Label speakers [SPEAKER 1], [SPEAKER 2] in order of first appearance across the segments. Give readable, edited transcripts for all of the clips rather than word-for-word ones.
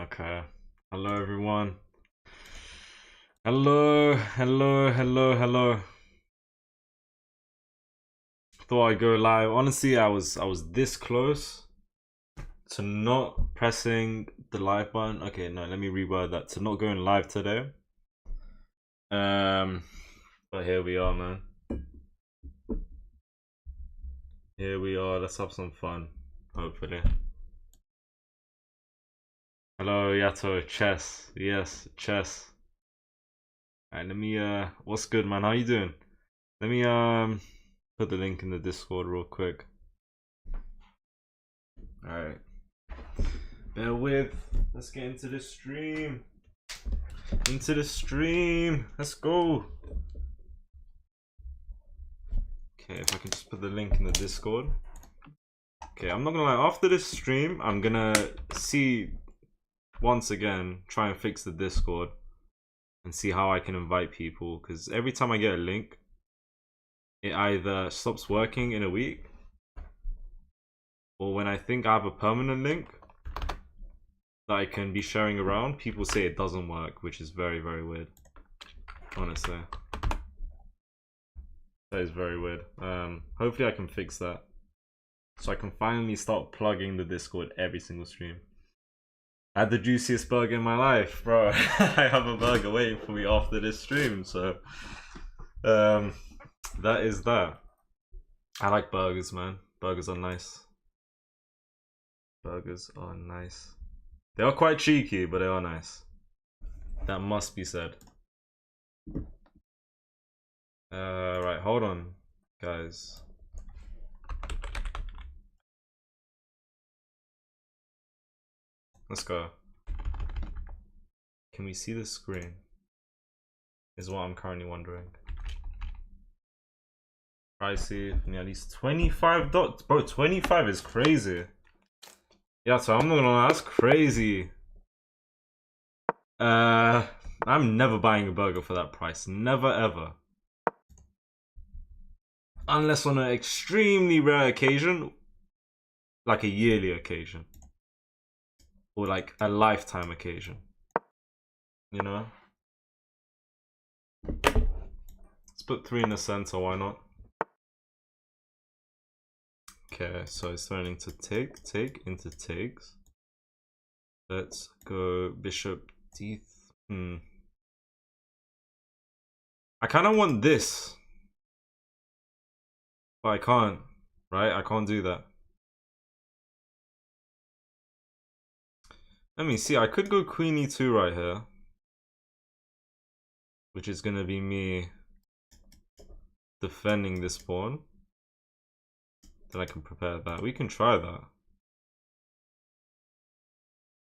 [SPEAKER 1] Okay. Hello, everyone. Hello, hello, hello, hello. Thought I'd go live. Honestly, I was this close to not pressing the live button. Okay, no, let me reword that to not going live today. But here we are, man. Here we are. Let's have some fun. Hopefully. Hello, Yato. Chess. Yes, chess. Alright, let me what's good, man? How you doing? Let me put the link in the Discord real quick. Alright. Bear with. Let's get into the stream. Into the stream. Let's go. Okay, if I can just put the link in the Discord. Okay, I'm not gonna lie. After this stream, I'm gonna see once again, try and fix the Discord and see how I can invite people. Because every time I get a link, it either stops working in a week, or when I think I have a permanent link that I can be sharing around, people say it doesn't work, which is very, very weird. Honestly, that is very weird. Hopefully I can fix that, so I can finally start plugging the Discord every single stream. I had the juiciest burger in my life, bro. I have a burger waiting for me after this stream, so that is that. I like burgers, man. Burgers are nice. Burgers are nice. They are quite cheeky, but they are nice. That must be said. Right, hold on, guys. Let's go. Can we see the screen? Is what I'm currently wondering. Pricey, at least $25. Bro, 25 is crazy. Yeah, so I'm not gonna lie, that's crazy. I'm never buying a burger for that price. Never ever. Unless on an extremely rare occasion, like a yearly occasion. Or like a lifetime occasion. You know? Let's put 3 in the center, why not? Okay, so it's turning to take into takes. Let's go bishop d. I kind of want this, but I can't, right? I can't do that. Let me see. I could go queen e2 right here, which is gonna be me defending this pawn. Then I can prepare that. We can try that. I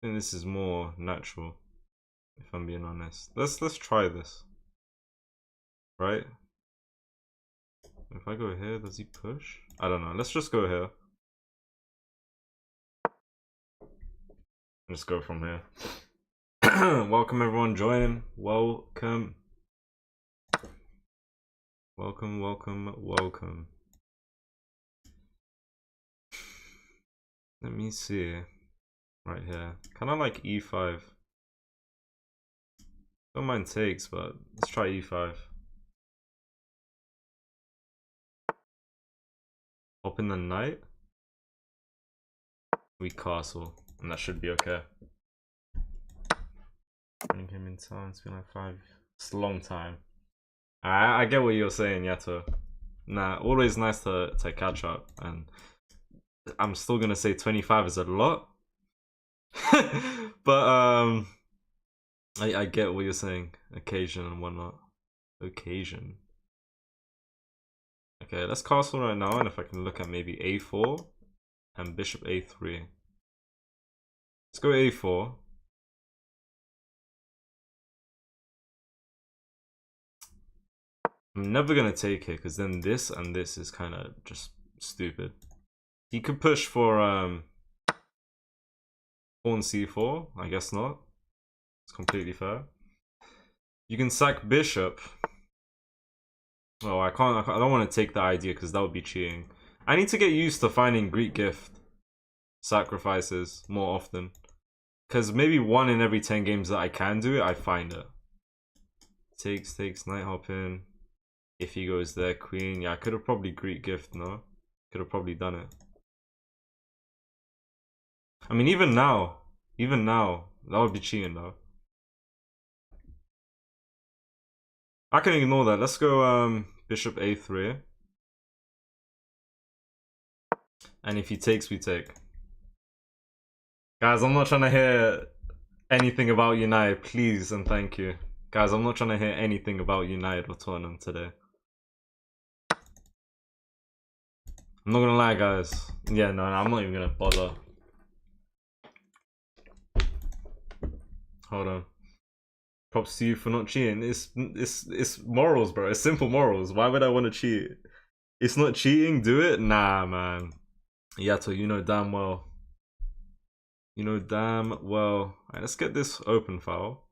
[SPEAKER 1] think this is more natural, if I'm being honest. Let's try this. Right? If I go here, does he push? I don't know. Let's just go here. Let's go from here. Welcome everyone joining. Welcome. Welcome, welcome, welcome. Let me see. Right here. Kind of like e5. Don't mind takes, but let's try e5. Open the knight. We castle. And that should be okay. Bring him in town. It's been like 5. It's a long time. I get what you're saying, Yato. Nah, always nice to catch up. And I'm still gonna say 25 is a lot. But I get what you're saying. Occasion and whatnot. Occasion. Okay, let's castle right now, and if I can look at maybe a4 and bishop a3. Let's go a4. I'm never gonna take it because then this and this is kind of just stupid. He could push for pawn c4. I guess not. It's completely fair. You can sack bishop. Oh, I don't want to take that idea because that would be cheating. I need to get used to finding Greek gift sacrifices more often. Because maybe 1 in every 10 games that I can do it, I find it. Takes, knight hop in. If he goes there, queen. Yeah, I could have probably Greek gift, no? Could have probably done it. I mean, even now, that would be cheating though. I can ignore that. Let's go bishop a3. And if he takes, we take. Guys, I'm not trying to hear anything about United, please and thank you. Guys, I'm not trying to hear anything about United or Tottenham today. I'm not gonna lie, guys. Yeah, no, I'm not even gonna bother. Hold on. Props to you for not cheating. It's morals, bro. It's simple morals. Why would I want to cheat? It's not cheating. Do it? Nah, man. Yato, you know damn well. You know damn well. Alright, let's get this open foul.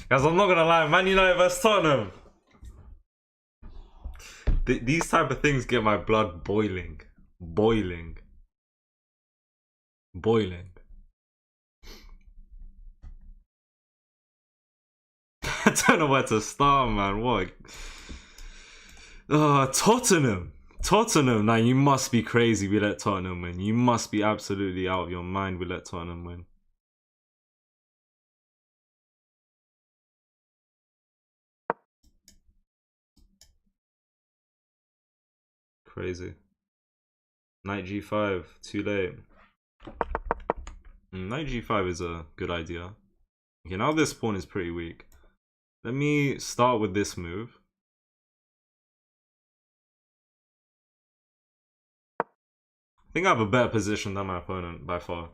[SPEAKER 1] Guys, I'm not gonna lie. Man United vs Tottenham. These type of things get my blood boiling. Boiling. I don't know where to start, man. What? Tottenham. Now you must be crazy. We let Tottenham win. You must be absolutely out of your mind. We let Tottenham win. Crazy. Knight g5. Too late. Knight g5 is a good idea. Okay, now this pawn is pretty weak. Let me start with this move. I think I have a better position than my opponent by far.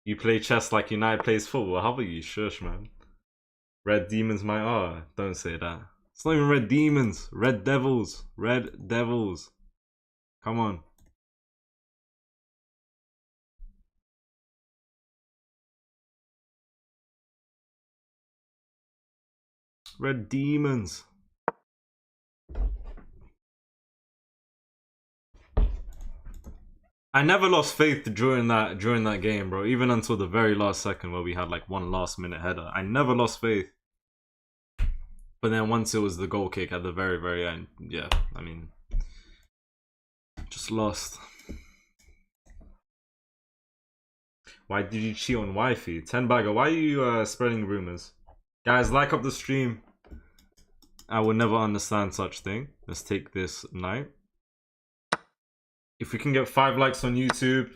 [SPEAKER 1] You play chess like United plays football. How about you? Shush, man. Red Demons my R. Don't say that. It's not even Red Demons. Red Devils. Red Devils. Come on. Red Demons. I never lost faith during that game, bro. Even until the very last second where we had like one last minute header. I never lost faith. But then once it was the goal kick at the very, very end, yeah, I mean, just lost. Why did you cheat on Wi-Fi? 10 bagger, why are you spreading rumors? Guys, like up the stream. I will never understand such thing. Let's take this knight. If we can get 5 likes on YouTube,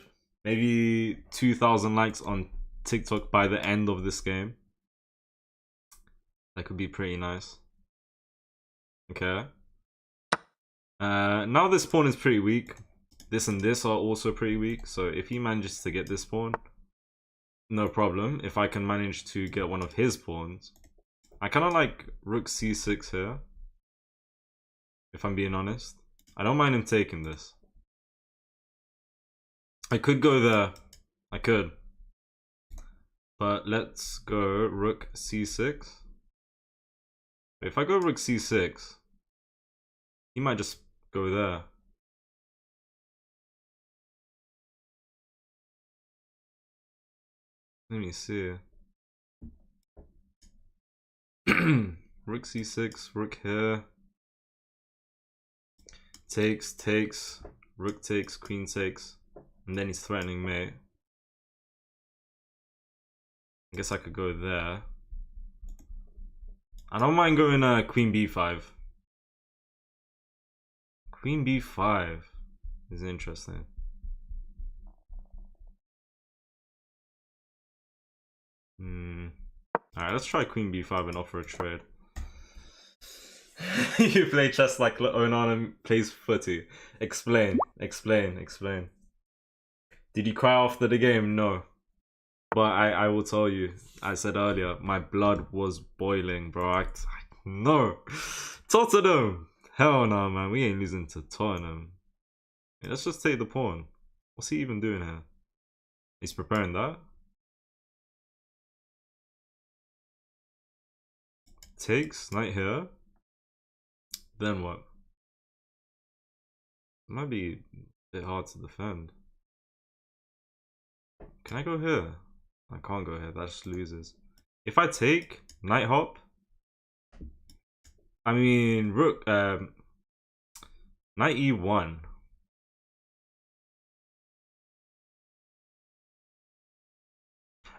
[SPEAKER 1] maybe 2,000 likes on TikTok by the end of this game, that could be pretty nice. Okay. Now this pawn is pretty weak. This and this are also pretty weak. So if he manages to get this pawn, no problem. If I can manage to get one of his pawns, I kind of like rook c6 here. If I'm being honest, I don't mind him taking this. I could go there. I could. But let's go rook c6. If I go rook c6, he might just go there. Let me see. Rook c6, rook here. Takes, rook takes, queen takes. And then he's threatening me. I guess I could go there. I don't mind going queen b5. Queen b5 is interesting. Alright, let's try queen b5 and offer a trade. You play chess like Onana plays footy. Explain. Did you cry after the game? No. But I will tell you, I said earlier, my blood was boiling, bro. No. Tottenham! Hell no, man. We ain't losing to Tottenham. Yeah, let's just take the pawn. What's he even doing here? He's preparing that. Takes, knight here. Then what? It might be a bit hard to defend. Can I go here? I can't go here. That just loses. If I take knight hop, I mean rook, knight e1.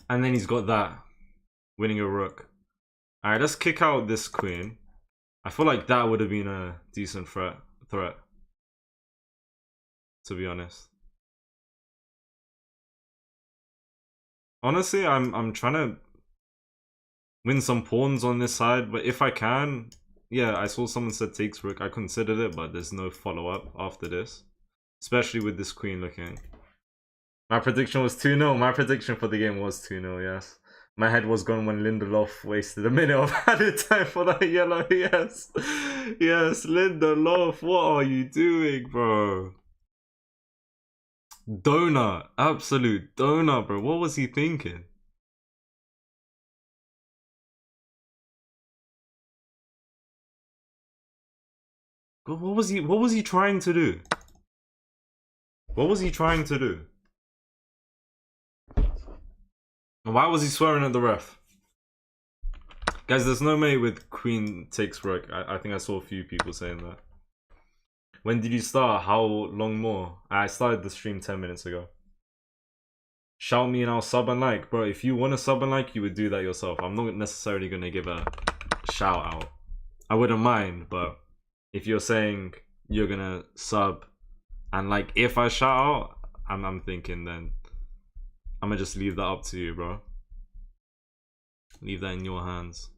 [SPEAKER 1] And then he's got that, winning a rook. Alright, let's kick out this queen. I feel like that would have been a decent threat, to be honest. Honestly, I'm trying to win some pawns on this side, but if I can, yeah, I saw someone said takes rook. I considered it, but there's no follow-up after this, especially with this queen looking. My prediction was 2-0. My prediction for the game was 2-0, yes. My head was gone when Lindelof wasted a minute of added time for that yellow. Yes. Yes, Lindelof, what are you doing, bro? Donut. Absolute donut, bro. What was he thinking? What was he trying to do? What was he trying to do? Why was he swearing at the ref? Guys, there's no mate with queen takes rook. I think I saw a few people saying that. When did you start? How long more? I started the stream 10 minutes ago. Shout me and I'll sub and like. Bro, if you want to sub and like, you would do that yourself. I'm not necessarily going to give a shout out. I wouldn't mind, but if you're saying you're going to sub and like if I shout out, I'm thinking then I'm going to just leave that up to you, bro. Leave that in your hands.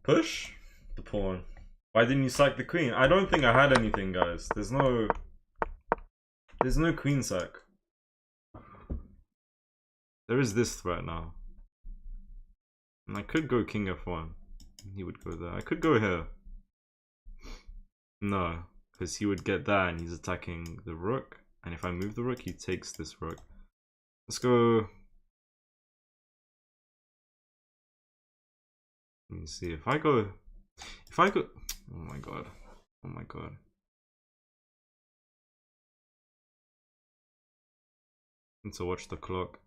[SPEAKER 1] Push the pawn. Why didn't you sack the queen? I don't think I had anything, guys. There's no queen sack. There is this threat now. And I could go king f1. He would go there. I could go here. No, because he would get that and he's attacking the rook. And if I move the rook, he takes this rook. Let's go. Let me see. If I go. Oh my god. Oh my god. I need to watch the clock.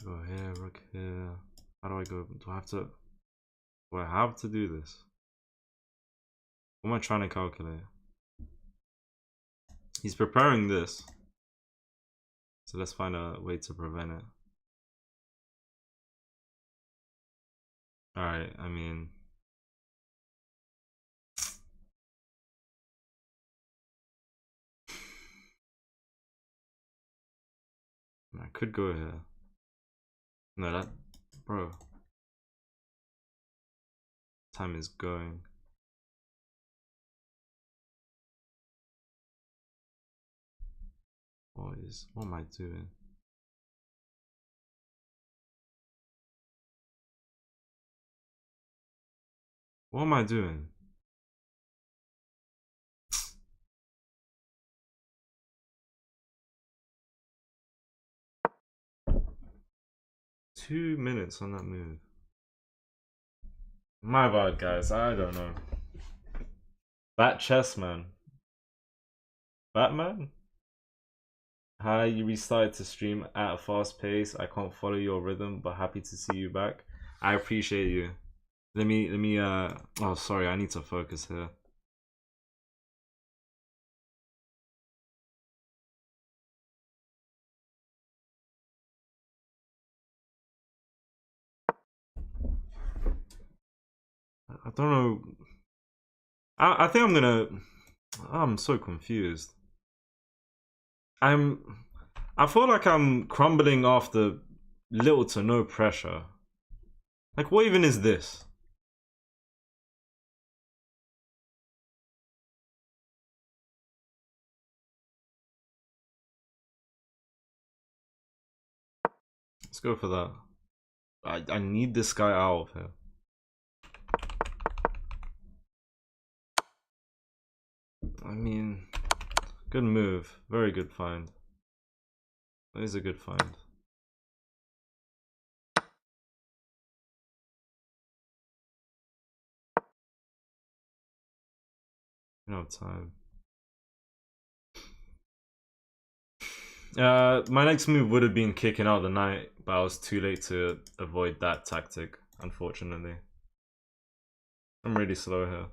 [SPEAKER 1] Go here, rook here. How do I go? Do I have to do this? What am I trying to calculate? He's preparing this. So let's find a way to prevent it. Alright, I mean... I could go here. No, that... Bro. Time is going. What am I doing? What am I doing? Two minutes on that move. My bad, guys. I don't know. Bat chess, man. Batman? Hi, you restarted to stream at a fast pace. I can't follow your rhythm, but happy to see you back. I appreciate you. Let me oh sorry, I need to focus here. I don't know. I think I'm gonna. I'm so confused. I feel like I'm crumbling after little to no pressure. Like, what even is this? Let's go for that. I need this guy out of here. I mean, good move. Very good find. That is a good find. No time. My next move would have been kicking out the knight, but I was too late to avoid that tactic, unfortunately. I'm really slow here.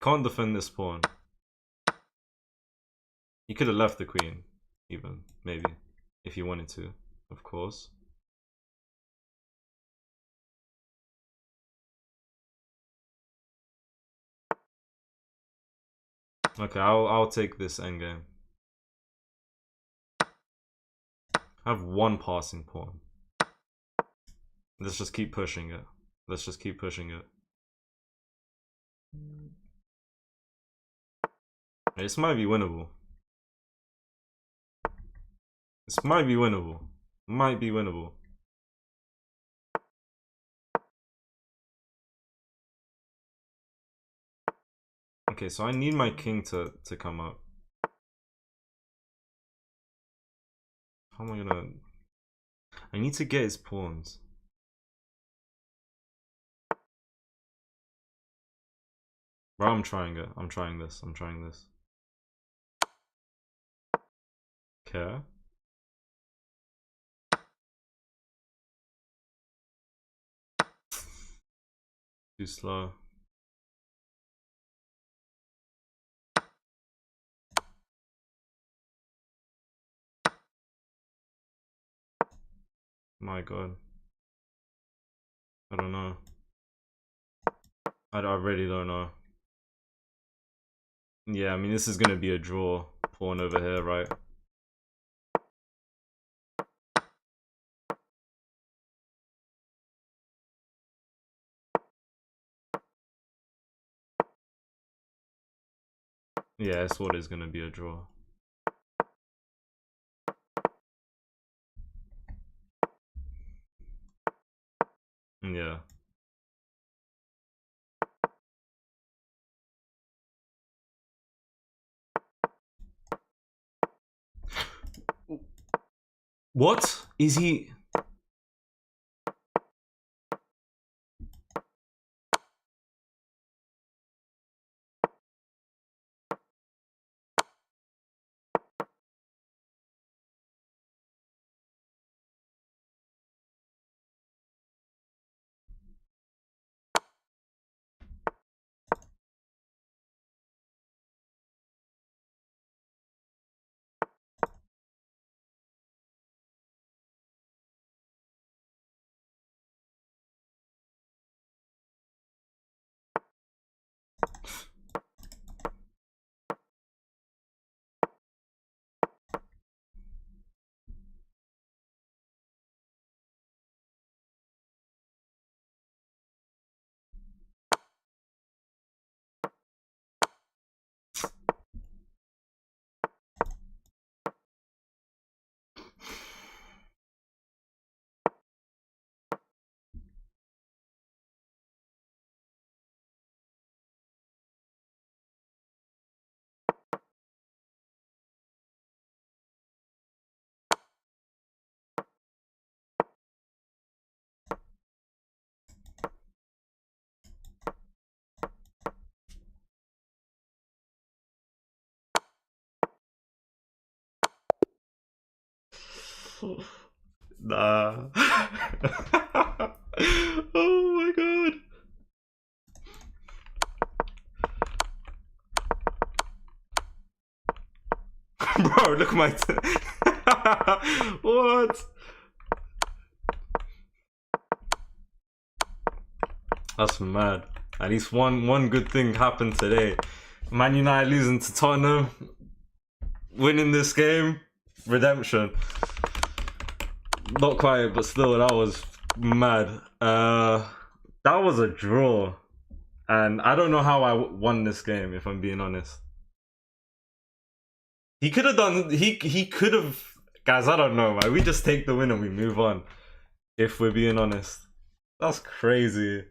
[SPEAKER 1] Can't defend this pawn. You could have left the queen, even, maybe, if you wanted to, of course. Okay, I'll take this endgame. I have one passing pawn. Let's just keep pushing it. Let's just keep pushing it. This might be winnable. This might be winnable. Might be winnable. Okay, so I need my king to come up. How am I gonna... I need to get his pawns. Bro, I'm trying it. I'm trying this. I'm trying this. Okay. Too slow. My god. I don't know. I really don't know. Yeah, I mean, this is gonna be a draw. Pawn over here, right? Yeah, it's what is gonna be a draw. Yeah. What is he? Nah. Oh my god. Bro, look at my... What? That's mad. At least one good thing happened today. Man United losing to Tottenham. Winning this game. Redemption. Not quite, but still, that was mad. That was a draw. And I don't know how I won this game, if I'm being honest. He could have done... He could have Guys, I don't know, man. We just take the win and we move on. If we're being honest. That's crazy.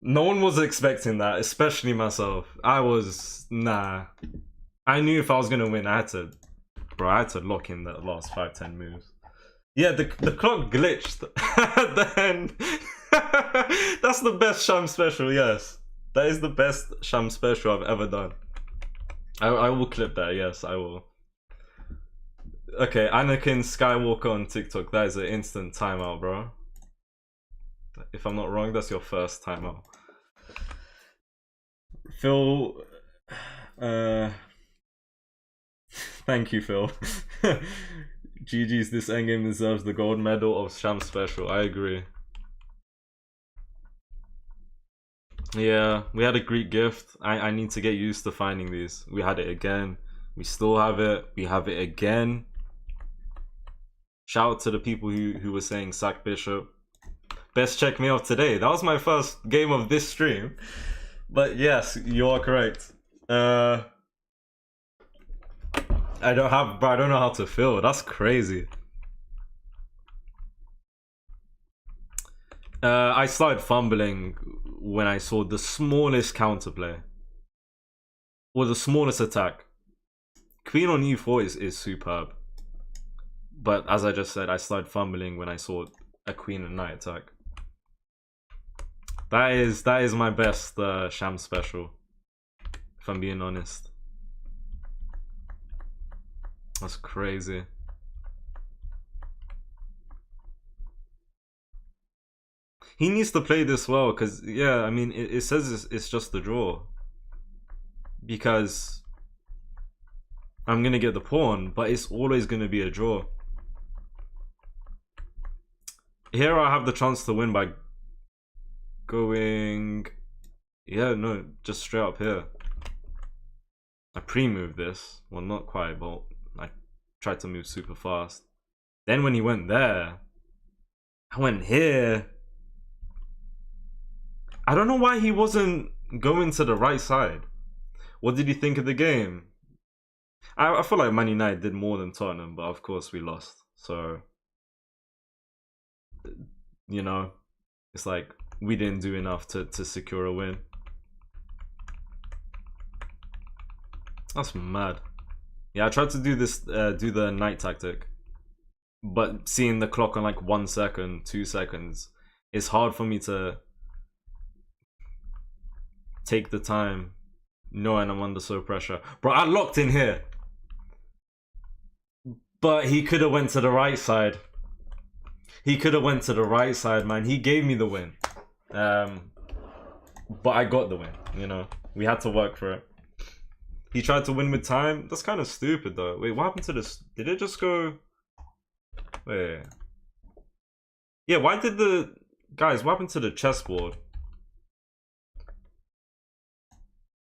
[SPEAKER 1] No one was expecting that, especially myself. I was, nah. I knew if I was gonna win, I had to lock in the last 5-10 moves. Yeah, the clock glitched at the end. That's the best Shamz special, yes. That is the best Shamz special I've ever done. I will clip that, yes, I will. Okay, Anakin Skywalker on TikTok. That is an instant timeout, bro. If I'm not wrong, that's your first timeout. Phil, thank you, Phil. GG's, this endgame deserves the gold medal of Shamz special. I agree. Yeah, we had a Greek gift. I need to get used to finding these. We had it again. We still have it. We have it again. Shout out to the people who were saying sack Bishop. Best check me out today. That was my first game of this stream. But yes, you are correct. I don't know how to feel. That's crazy. I started fumbling when I saw the smallest counterplay. Or the smallest attack. Queen on e4 is superb. But as I just said, I started fumbling when I saw a queen and knight attack. That is my best Shamz special, if I'm being honest. That's crazy. He needs to play this well, because, yeah, I mean, it says it's just a draw. Because I'm going to get the pawn, but it's always going to be a draw. Here I have the chance to win by going... Yeah, no, just straight up here. I pre-moved this. Well, not quite, but I tried to move super fast. Then when he went there, I went here. I don't know why he wasn't going to the right side. What did he think of the game? I feel like Man United did more than Tottenham, but of course we lost. So, you know, it's like we didn't do enough to secure a win. That's mad. Yeah, I tried to do this, do the knight tactic, but seeing the clock on like 1 second, 2 seconds, it's hard for me to take the time knowing I'm under so pressure. Bro, I locked in here, but he could have went to the right side. He could have went to the right side, man. He gave me the win, but I got the win. You know, we had to work for it. He tried to win with time. That's kind of stupid, though. Wait, what happened to this? Did it just go? Wait. Yeah, why did the guys? What happened to the chessboard?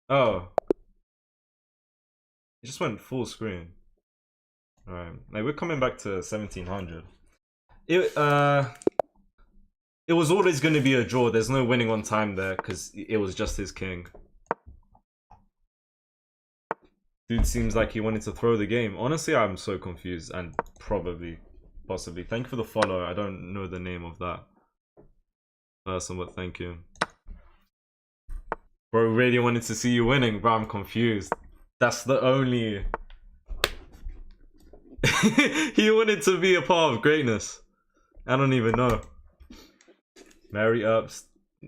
[SPEAKER 1] Oh, it just went full screen. All right, like we're coming back to 1700. It was always going to be a draw. There's no winning on time there because it was just his king. Dude seems like he wanted to throw the game. Honestly, I'm so confused and possibly. Thank you for the follow. I don't know the name of that person, but thank you. Bro, really wanted to see you winning, bro. I'm confused. That's the only... He wanted to be a part of greatness. I don't even know. Mary Ups.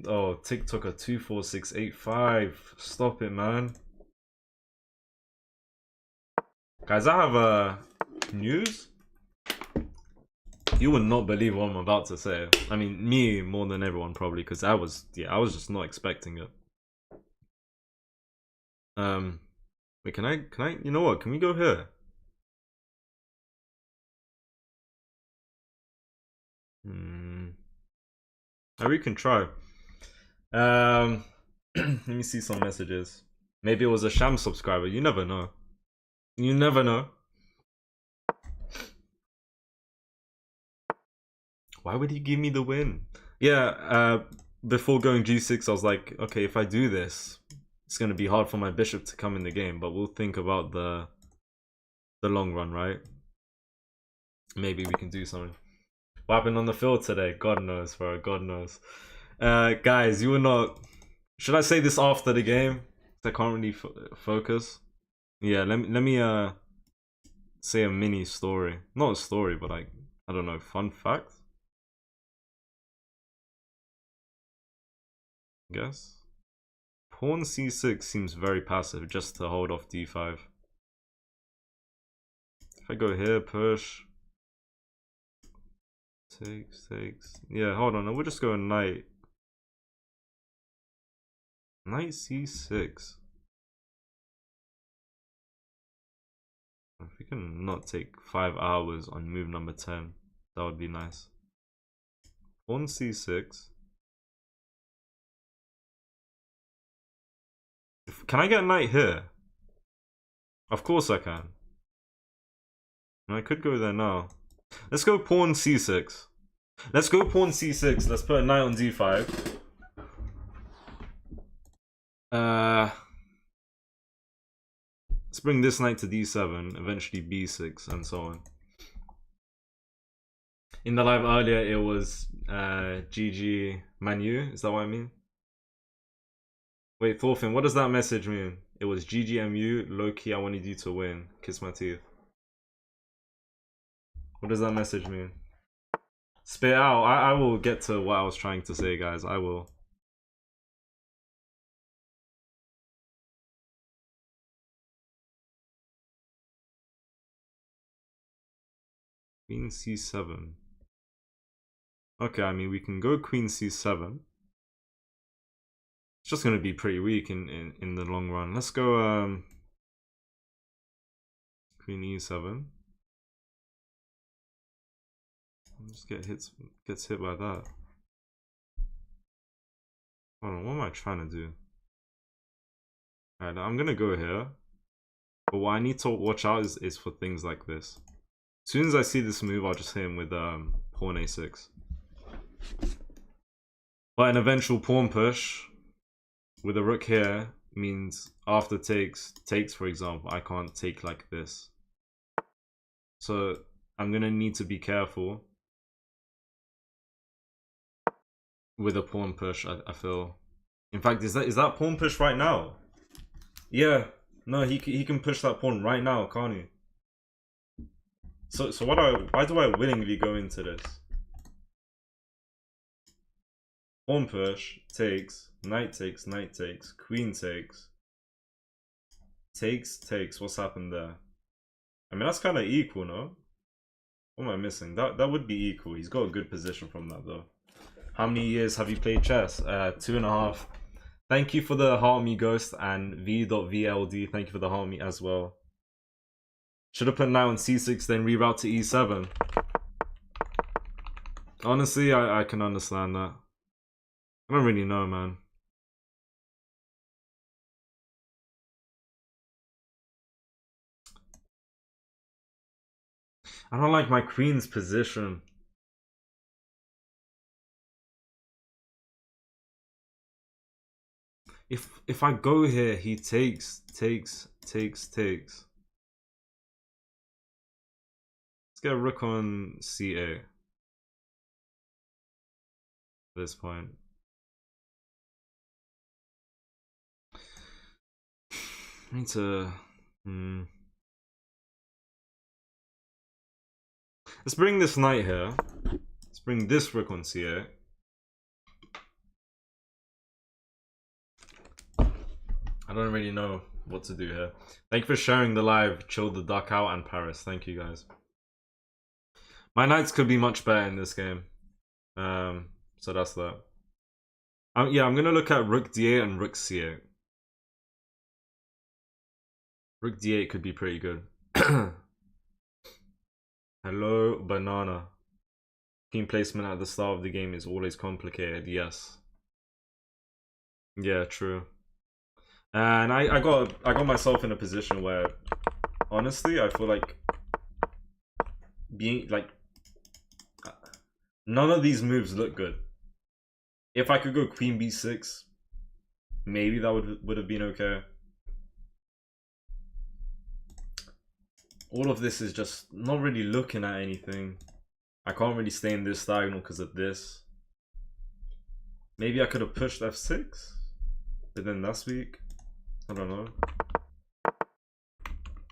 [SPEAKER 1] Oh, TikToker 24685. Stop it, man. Guys, I have news. You would not believe what I'm about to say. I mean, me more than everyone probably, because I was just not expecting it. Wait, can I? You know what? Can we go here? We can try. Let me see some messages. Maybe it was a Shamz subscriber. You never know. You never know. Why would he give me the win? Yeah, before going G6, I was like, okay, if I do this, it's going to be hard for my bishop to come in the game, but we'll think about the long run, right? maybe we can do something. What happened on the field today? God knows, bro. God knows. Guys, you will not. Should I say this after the game? I can't really focus. Yeah, let me say a mini story. Not a story, but like, I don't know, fun fact. I guess. Pawn c6 seems very passive, just to hold off d5. If I go here, push. Takes. Yeah, hold on. We'll just go knight. Knight c6. If we can not take 5 hours on move number 10, that would be nice. Pawn c6. Can I get a knight here? Of course I can. I could go there now. Let's go pawn c6. Let's go pawn c6. Let's put a knight on d5. Let's bring this knight to d7, eventually b6, and so on. In the live earlier, it was GG Manu. Is that what I mean? Wait, Thorfinn, what does that message mean? It was GGMU, low-key, I wanted you to win. Kiss my teeth. What does that message mean? Spit out. I will get to what I was trying to say, guys. I will. Queen c7. Okay, I mean, we can go queen c7. It's just going to be pretty weak in the long run. Let's go queen e7. Just gets hit by that. Hold on, what am I trying to do? Alright, I'm gonna go here. But what I need to watch out is for things like this. As soon as I see this move, I'll just hit him with pawn a6. But an eventual pawn push with a rook here means after takes, for example, I can't take like this. So I'm gonna need to be careful with a pawn push, I feel. In fact, is that pawn push right now? Yeah. No, he can push that pawn right now, can't he? So why do I willingly go into this? Pawn push, takes, knight takes, queen takes. Takes, what's happened there? I mean, that's kind of equal, no? What am I missing? That would be equal. He's got a good position from that, though. How many years have you played chess? 2.5. Thank you for the heart me, Ghost, and v.vld. Thank you for the heart me as well. Should have put knight on c6, then reroute to e7. Honestly, I can understand that. I don't really know, man. I don't like my queen's position. If I go here, he takes. Let's get a rook on c8. At this point. I need to... Let's bring this knight here. Let's bring this rook on c8. I don't really know what to do here. Thank you for sharing the live, Chill the Duck Out, and Paris. Thank you, guys. My knights could be much better in this game. So that's that. Yeah, I'm going to look at rook d8 and rook c8. Rook d8 could be pretty good. Hello, banana. Team placement at the start of the game is always complicated. Yes. Yeah, true. And I got myself in a position where, honestly, I feel like being like, none of these moves look good. If I could go queen b6, maybe that would have been okay. all of this is just not really looking at anything. I can't really stay in this diagonal because of this. Maybe I could have pushed f6, but then that's weak. I don't know.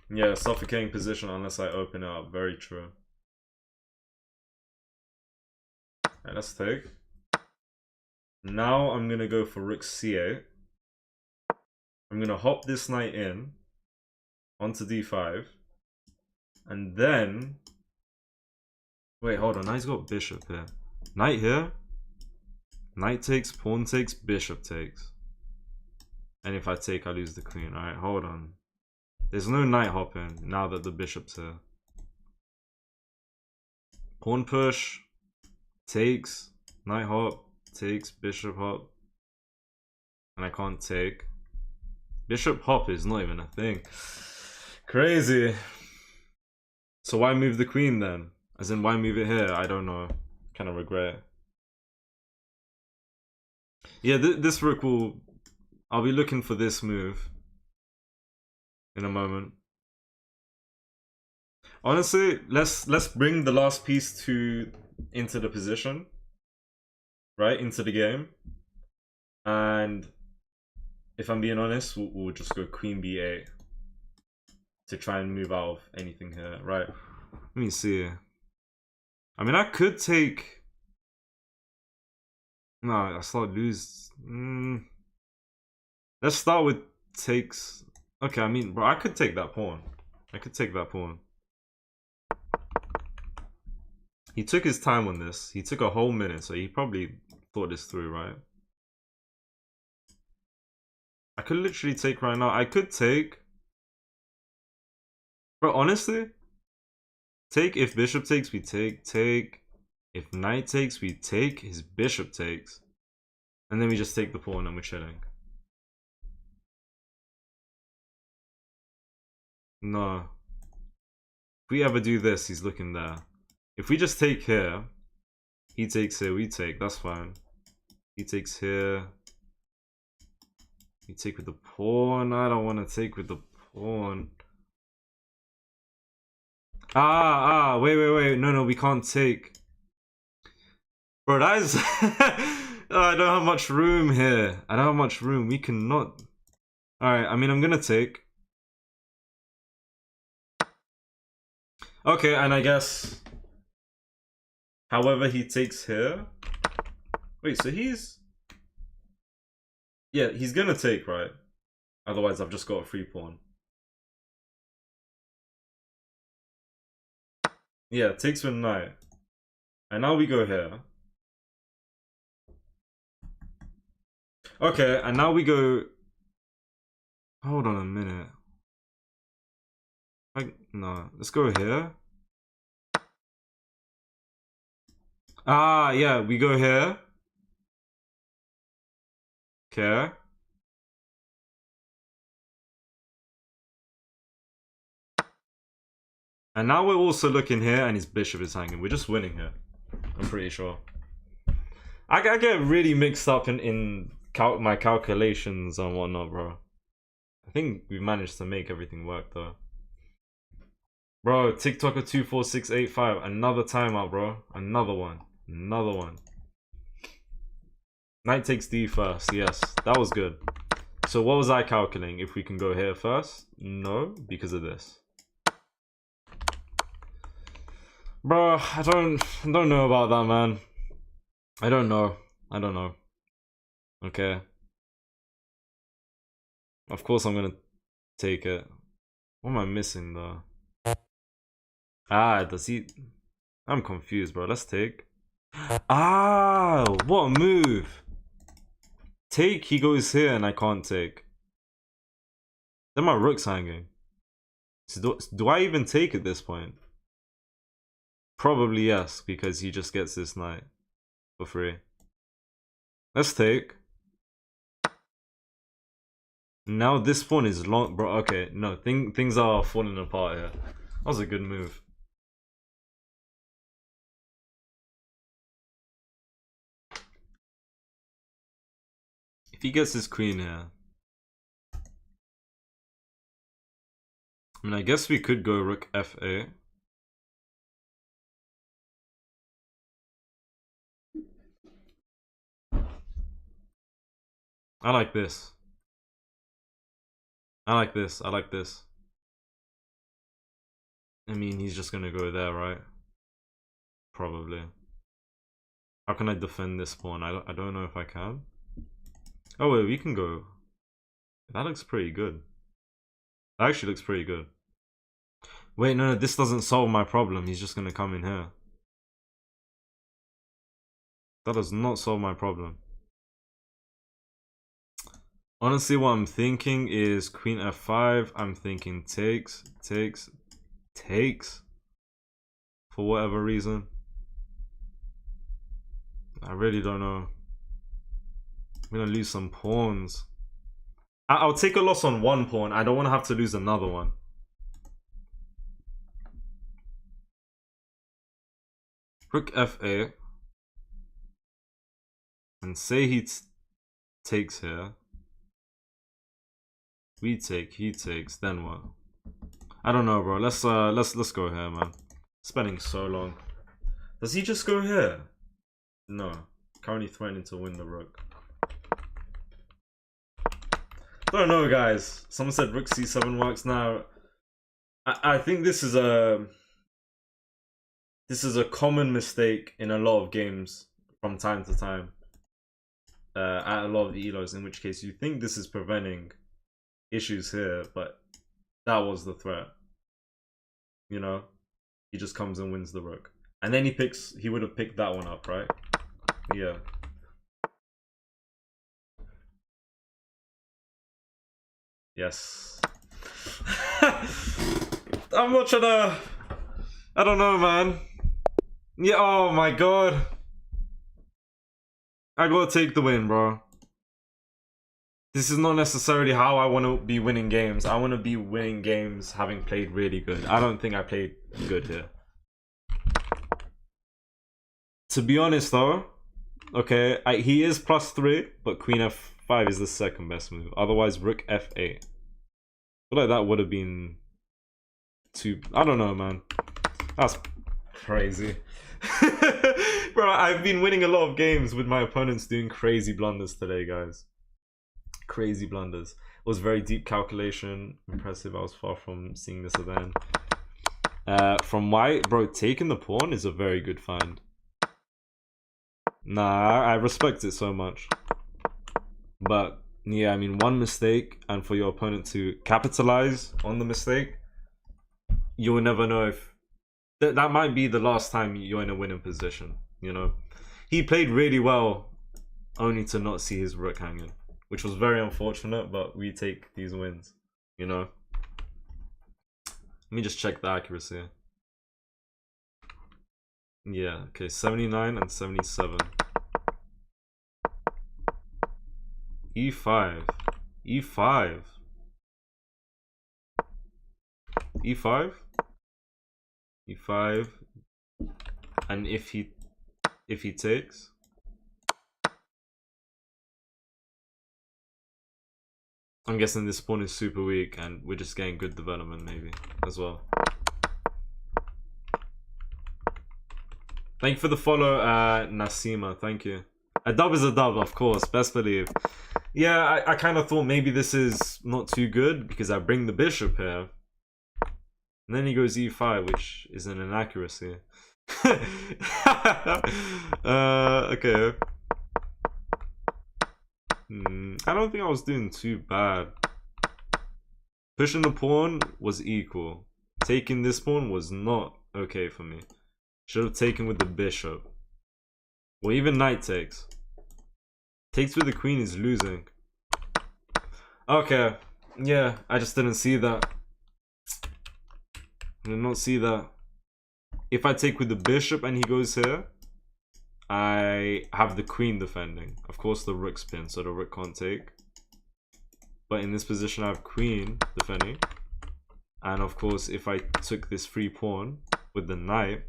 [SPEAKER 1] Yeah, suffocating position unless I open it up. Very true. Alright, let's take. Now I'm gonna go for rook c8. I'm gonna hop this knight in onto d5, and then wait, hold on. Now he's got bishop here. Knight here. Knight takes, pawn takes, bishop takes. And if I take, I lose the queen. Alright, hold on. There's no knight hopping now that the bishop's here. Pawn push, takes, knight hop, takes, bishop hop. And I can't take. Bishop hop is not even a thing. Crazy. So why move the queen then? As in, why move it here? I don't know. Kind of regret it. Yeah, this rook will... I'll be looking for this move in a moment. Honestly, let's bring the last piece into the position, right, into the game. And if I'm being honest, we'll just go queen b8 to try and move out of anything here, right? Let me see. I mean, I could take... No, I start lose. Let's start with takes. Okay, I mean, bro, I could take that pawn. I could take that pawn. He took his time on this. He took a whole minute, so he probably thought this through, right? I could literally take right now. I could take. Bro, honestly, take. If bishop takes, we take. Take. If knight takes, we take. His bishop takes. And then we just take the pawn and we're chilling. No. If we ever do this, he's looking there. If we just take here, he takes here, we take, that's fine. He takes here. You take with the pawn. I don't want to take with the pawn. Wait. No, we can't take. Bro, that is... I don't have much room here. I don't have much room. We cannot... Alright, I mean, I'm gonna take. Okay, and I guess... However he takes here... Wait, so he's... Yeah, he's gonna take, right? Otherwise, I've just got a free pawn. Yeah, takes with knight. And now we go here. Okay, and now we go... Hold on a minute. No, let's go here. Yeah, we go here. Okay. And now we're also looking here and his bishop is hanging. We're just winning here. I'm pretty sure. I get really mixed up in my calculations and whatnot, bro. I think we managed to make everything work though. Bro, TikToker24685. Another timeout, bro. Another one. Knight takes d first. Yes, that was good. So what was I calculating? If we can go here first? No, because of this. Bro, I don't know about that, man. I don't know. Okay. Of course I'm gonna take it. What am I missing though? Does he... I'm confused, bro. Let's take. What a move. Take, he goes here and I can't take. Then my rook's hanging. So do I even take at this point? Probably yes, because he just gets this knight for free. Let's take. Now this pawn is long, bro. Okay, no, things are falling apart here. That was a good move. If he gets his queen here, I mean, I guess we could go rook f8. I like this. I like this. I like this. I mean, he's just gonna go there, right? Probably. How can I defend this pawn? I don't know if I can. Oh wait, we can go. That looks pretty good. That actually looks pretty good. Wait, no, this doesn't solve my problem. He's just gonna come in here. That does not solve my problem. Honestly, what I'm thinking is queen f5. I'm thinking takes. For whatever reason. I really don't know. I'm gonna lose some pawns. I'll take a loss on one pawn. I don't want to have to lose another one. Rook f8. And say he takes here. We take, he takes, then what? I don't know, bro. Let's go here, man. Spending so long. Does he just go here? No. Currently threatening to win the rook. Don't know, guys. Someone said rook c7 works now. I think this is a common mistake in a lot of games from time to time. At a lot of the elos, in which case you think this is preventing issues here, but that was the threat. You know, he just comes and wins the rook, and then he would have picked that one up, right? Yeah. Yes. I'm not trying to. I don't know, man. Yeah. Oh my god. I gotta take the win, bro. This is not necessarily how I want to be winning games. I want to be winning games having played really good. I don't think I played good here. To be honest though, okay, he is +3, but queen f5 is the second best move. Otherwise, rook f8. I feel like that would have been too... I don't know, man. That's crazy. Bro, I've been winning a lot of games with my opponents doing crazy blunders today, guys. Crazy blunders. It was very deep calculation. Impressive. I was far from seeing this at the end. From white, bro, taking the pawn is a very good find. Nah, I respect it so much. But yeah, I mean, one mistake, and for your opponent to capitalize on the mistake, you will never know if that might be the last time you're in a winning position. You know, he played really well, only to not see his rook hanging, which was very unfortunate. But we take these wins. You know. Let me just check the accuracy. Yeah, okay, 79 and 77. E5. E5. E5. E5. And if he takes, I'm guessing this pawn is super weak and we're just getting good development maybe as well. Thank you for the follow, Nasima. Thank you. A dub is a dub, of course. Best believe. Yeah, I kind of thought maybe this is not too good because I bring the bishop here. And then he goes e5, which is an inaccuracy. Okay. I don't think I was doing too bad. Pushing the pawn was equal. Taking this pawn was not okay for me. Should have taken with the bishop. Or even knight takes. Takes with the queen is losing. Okay. Yeah, I just didn't see that. I did not see that. If I take with the bishop and he goes here, I have the queen defending. Of course the rook's pinned, so the rook can't take. But in this position I have queen defending. And of course if I took this free pawn with the knight,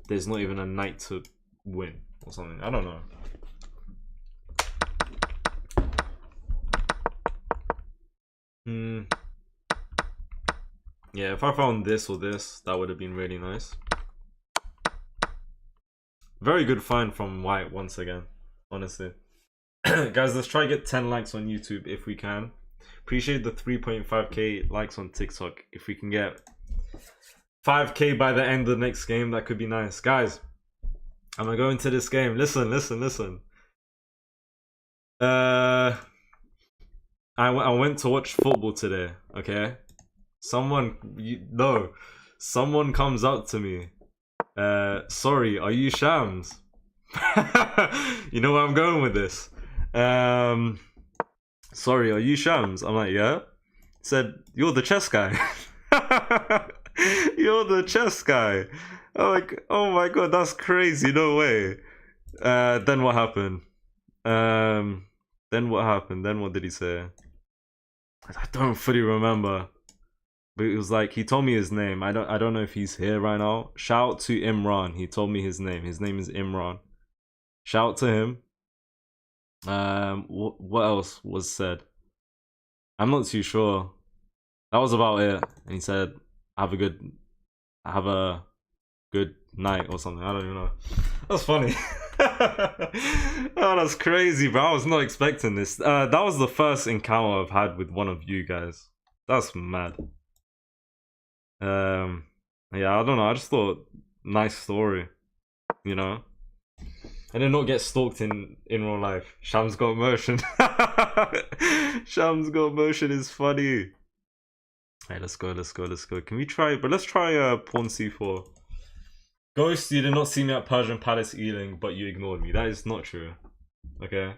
[SPEAKER 1] there's not even a knight to win or something. I don't know. Yeah, if I found this or this, that would have been really nice. Very good find from White once again, honestly. Guys, let's try to get 10 likes on YouTube if we can. Appreciate the 3.5k likes on TikTok. If we can get 5k by the end of the next game, that could be nice. Guys, I'm gonna go into this game. Listen. I went to watch football today, okay? Someone comes up to me. Sorry, are you Shams? You know where I'm going with this. Sorry, are you Shams? I'm like, yeah. Said, you're the chess guy. You're the chess guy. I'm like, oh my god, that's crazy. No way. Then what happened? Then what did he say? I don't fully remember. But it was like, he told me his name. I don't know if he's here right now. Shout out to Imran. He told me his name. His name is Imran. Shout out to him. What else was said? I'm not too sure. That was about it. And he said, have a good night or something. I don't even know. That's funny. Oh, that's crazy, bro. I was not expecting this. That was the first encounter I've had with one of you guys. That's mad. Yeah, I don't know. I just thought, nice story, you know. I did not get stalked in real life. Shams got motion. Shams got motion is funny. Hey, let's go. Can we try? But let's try pawn c4. Ghost, you did not see me at Persian Palace Ealing, but you ignored me. That is not true. Okay.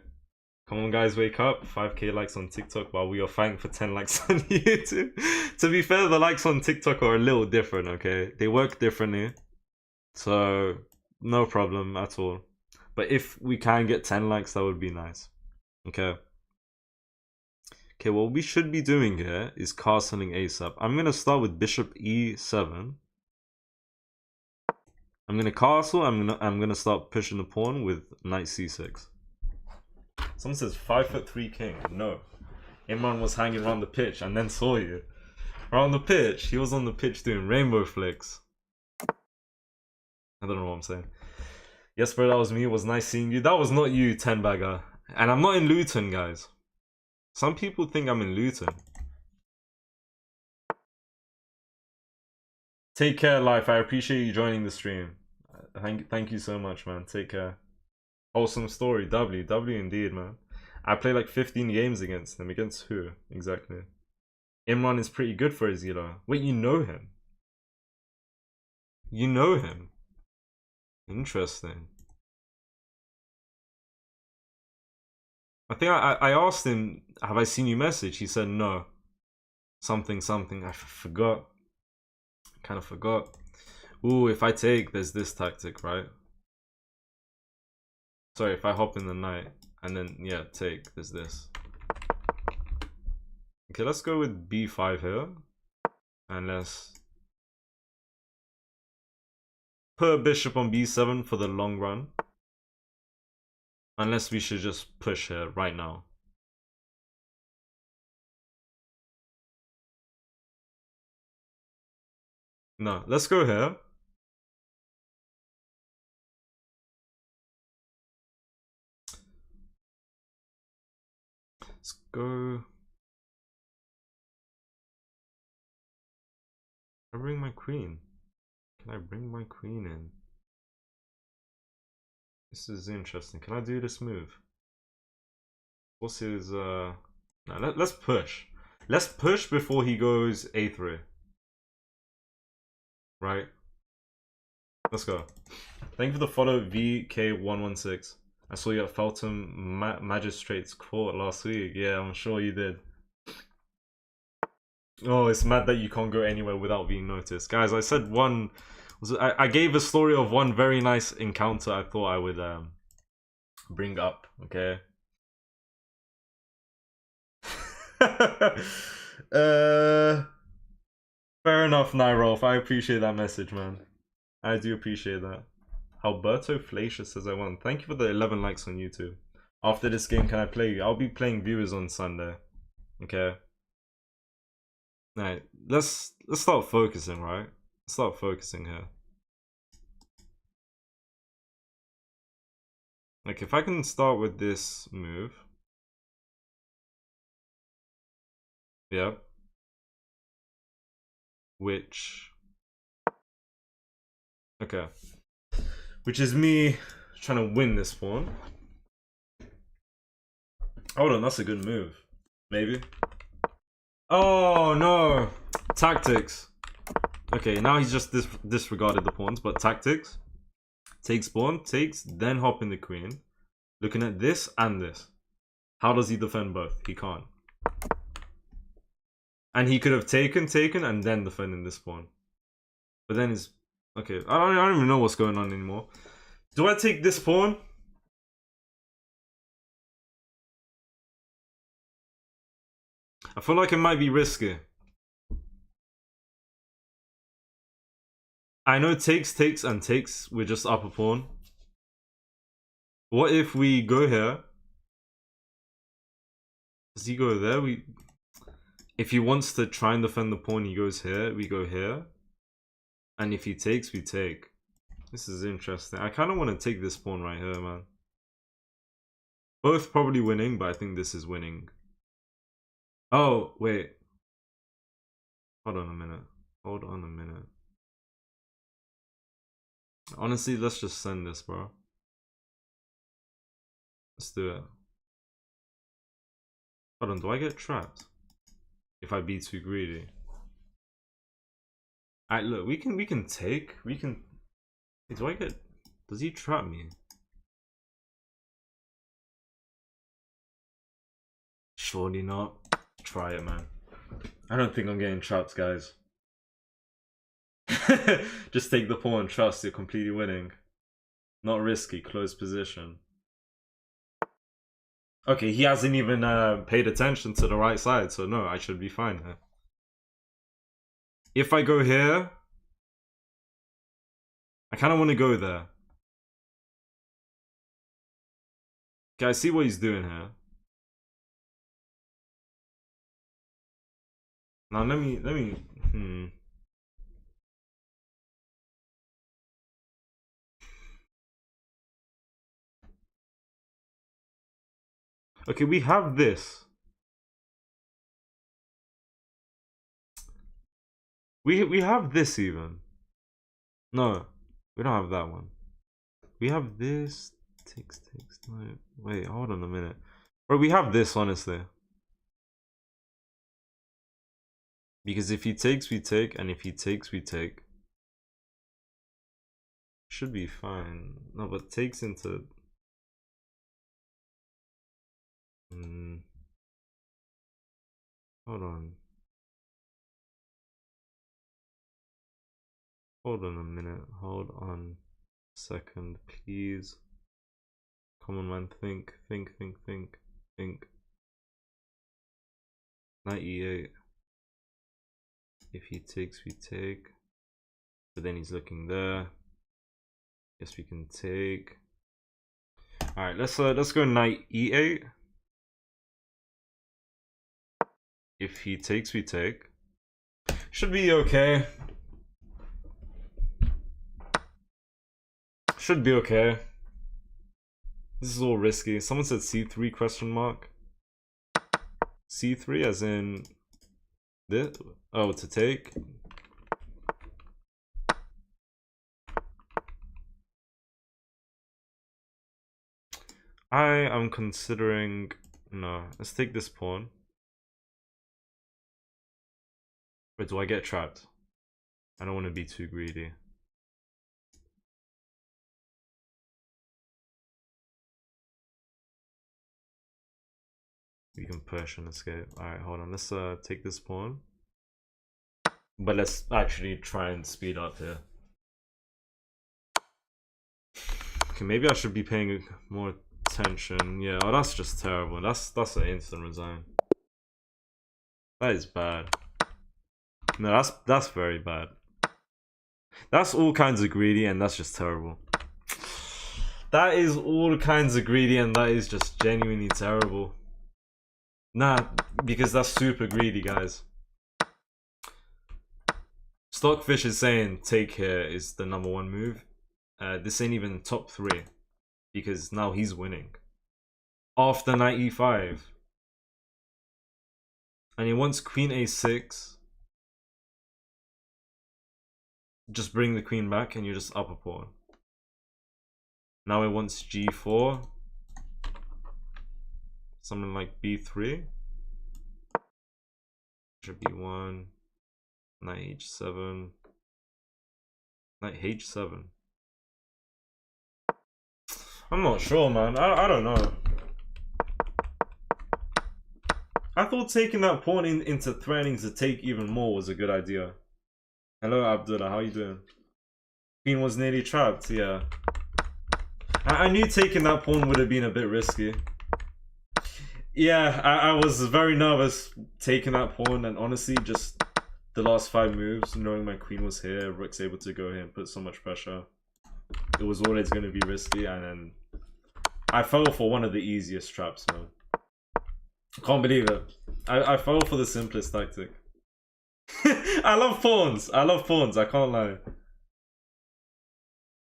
[SPEAKER 1] Come on, guys, wake up. 5k likes on TikTok while we are fighting for 10 likes on YouTube. To be fair, the likes on TikTok are a little different, okay? They work differently. So, no problem at all. But if we can get 10 likes, that would be nice. Okay. Okay, what we should be doing here is castling ASAP. I'm going to start with bishop e7. I'm going to castle. I'm going to start pushing the pawn with knight c6. Someone says 5'3" king. No. Imran was hanging around the pitch and then saw you. Around the pitch. He was on the pitch doing rainbow flicks. I don't know what I'm saying. Yes, bro, that was me. It was nice seeing you. That was not you, 10 bagger. And I'm not in Luton, guys. Some people think I'm in Luton. Take care, life. I appreciate you joining the stream. Thank you so much, man. Take care. Wholesome story. W indeed, man. I play like 15 games against him. Against who? Exactly. Imran is pretty good for his Elo. Wait, you know him? You know him? Interesting. I think I asked him, have I seen you message? He said no. Something. I forgot. Kind of forgot. Ooh, if I take, there's this tactic, right? Sorry, if I hop in the knight and then, yeah, take, there's this. Okay, let's go with b5 here. And let's put a bishop on b7 for the long run. Unless we should just push here right now. No, let's go here. Let's go. I bring my queen. Can I bring my queen in? This is interesting. Can I do this move? What's his no, let's push. Let's push before he goes a3. Right? Let's go. Thank you for the follow, VK116. I saw you at Feltham Magistrates Court last week. Yeah, I'm sure you did. Oh, it's mad that you can't go anywhere without being noticed. Guys, I said one... I gave a story of one very nice encounter I thought I would bring up, okay? Fair enough, Nyrolf. I appreciate that message, man. I do appreciate that. Alberto Fleischer says I won. Thank you for the 11 likes on YouTube. After this game, can I play you? I'll be playing viewers on Sunday. Okay. Alright, let's start focusing, right? Let's start focusing here. Like, if I can start with this move. Yep. Which... Okay. Which is me trying to win this pawn. Hold on, that's a good move. Maybe. Oh, no. Tactics. Okay, now he's just disregarded the pawns, but tactics. Takes pawn, takes, then hop in the queen. Looking at this and this. How does he defend both? He can't. And he could have taken, and then defended this pawn. But then he's... Okay, I don't even know what's going on anymore. Do I take this pawn? I feel like it might be risky. I know takes, and takes. We're just up a pawn. What if we go here? Does he go there? If he wants to try and defend the pawn, he goes here. We go here. And if he takes, we take. This is interesting. I kind of want to take this pawn right here, man. Both probably winning, but I think this is winning. Oh, wait. Hold on a minute. Hold on a minute. Honestly, let's just send this, bro. Let's do it. Hold on, do I get trapped? If I be too greedy. Alright, look, we can take. We can... Wait, do I get... Does he trap me? Surely not. Try it, man. I don't think I'm getting trapped, guys. Just take the pawn, trust, you're completely winning. Not risky, close position. Okay, he hasn't even paid attention to the right side, so no, I should be fine here. If I go here, I kind of want to go there. Okay, I see what he's doing here. Now let me. Okay, we have this. We have this even. No, we don't have that one. We have this. Takes. No, wait, hold on a minute. Bro, we have this, honestly. Because if he takes, we take. And if he takes, we take. Should be fine. No, but takes into... Hold on. Hold on a minute. Hold on a second, please. Come on, man. Think. 98. If he takes, we take. But then he's looking there. Yes, we can take. All right, let's go knight e8. If he takes, we take. Should be okay. Should be okay. This is all risky. Someone said c3 question mark. c3 as in this? Oh, to take. I am considering... No, let's take this pawn. Wait, do I get trapped? I don't want to be too greedy. We can push and escape. Alright, hold on. Let's take this pawn. But let's actually try and speed up here. Okay, maybe I should be paying more attention. Yeah, oh, that's just terrible. That's an instant resign. That is bad. No, that's very bad. That's all kinds of greedy, and that's just terrible. That is all kinds of greedy, and that is just genuinely terrible. Nah, because that's super greedy, guys. Stockfish is saying take here is the #1 move. This ain't even top 3 because now he's winning after knight e5, and he wants queen a6. Just bring the queen back and you just up a pawn. Now he wants g4, something like b3, bishop b1, knight h7, knight h7. I'm not sure, man. I don't know. I thought taking that pawn into threatening to take even more was a good idea. Hello, Abdullah. How you doing? Queen was nearly trapped. Yeah. I knew taking that pawn would have been a bit risky. Yeah, I was very nervous taking that pawn, and honestly, just the last 5 moves, knowing my queen was here, rook's able to go here and put so much pressure. It was always going to be risky, and then I fell for one of the easiest traps, man. Can't believe it. I fell for the simplest tactic. I love pawns. I love pawns. I can't lie.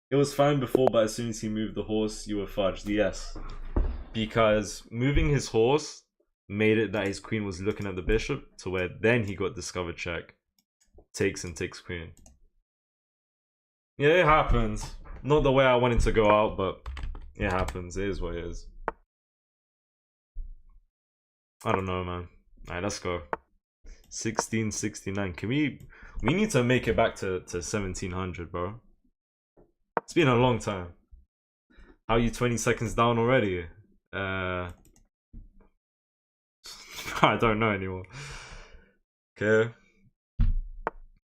[SPEAKER 1] It was fine before, but as soon as he moved the horse, you were fudged. Yes. Because moving his horse made it that his queen was looking at the bishop, to where then he got discovered check. Takes and takes queen. Yeah, it happens. Not the way I wanted to go out, but it happens. It is what it is. I don't know, man. Alright, let's go. 1669. Can we need to make it back to 1700, bro. It's been a long time. How are you 20 seconds down already? I don't know anymore. Okay.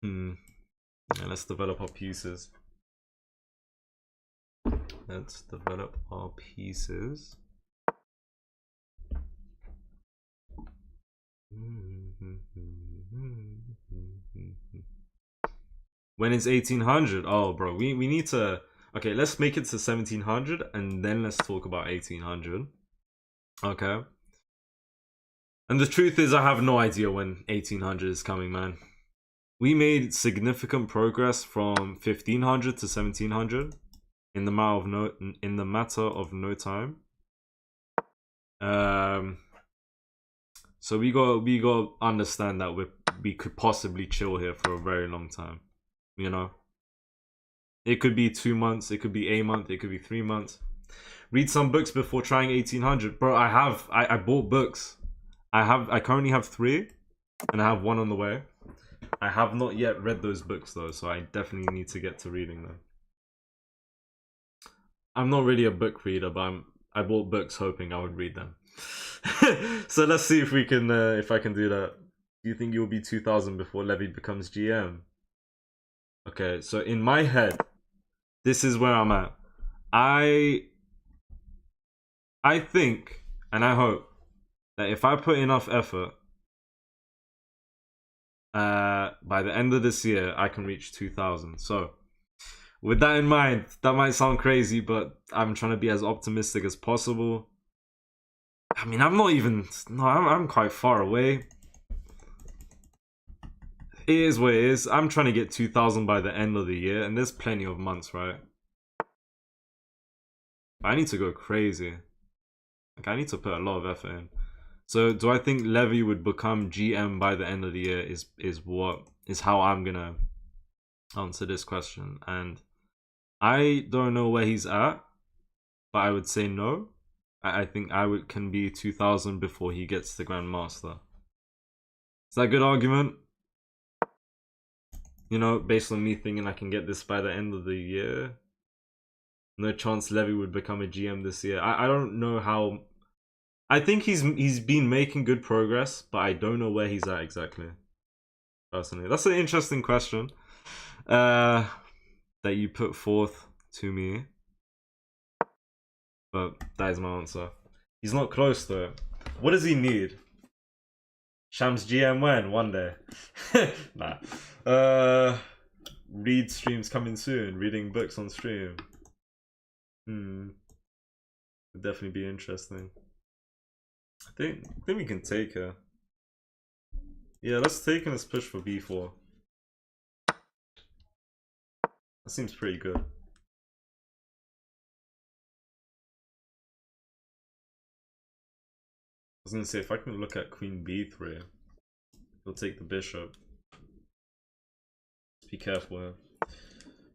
[SPEAKER 1] Yeah, let's develop our pieces. Let's develop our pieces. When is 1800? Oh, bro, we need to... Okay, let's make it to 1700 and then let's talk about 1800. Okay. And the truth is, I have no idea when 1800 is coming, man. We made significant progress from 1500 to 1700 in the matter of no time. So we got understand that we could possibly chill here for a very long time. You know, it could be 2 months, it could be a month, it could be 3 months. Read some books before trying 1800, bro. I bought books. I currently have 3, and I have 1 on the way. I have not yet read those books though, so I definitely need to get to reading them. I'm not really a book reader, but I bought books hoping I would read them. So let's see if we can if I can do that. Do you think you'll be 2000 before Levy becomes GM? Okay, so in my head, this is where I'm at. I think, and I hope, that if I put enough effort, by the end of this year, I can reach 2000. So, with that in mind, that might sound crazy, but I'm trying to be as optimistic as possible. I mean, I'm not even... No, I'm quite far away. It is what it is. I'm trying to get 2000 by the end of the year, and there's plenty of months, right? I need to go crazy. Like, I need to put a lot of effort in. So, do I think Levy would become GM by the end of the year is how I'm gonna answer this question. And I don't know where he's at, but I would say no. I think can be 2000 before he gets the Grandmaster. Is that a good argument? You know, based on me thinking I can get this by the end of the year. No chance Levy would become a GM this year. I don't know how... I think he's been making good progress, but I don't know where he's at exactly. Personally. That's an interesting question. That you put forth to me. But that is my answer. He's not close to it. What does he need? Shams GM when? One day. Nah. Read streams coming soon. Reading books on stream. Would definitely be interesting. I think we can take her. Yeah, let's take and let's push for b4. That seems pretty good. I was gonna say, if I can look at queen b3, he'll take the bishop. Be careful here.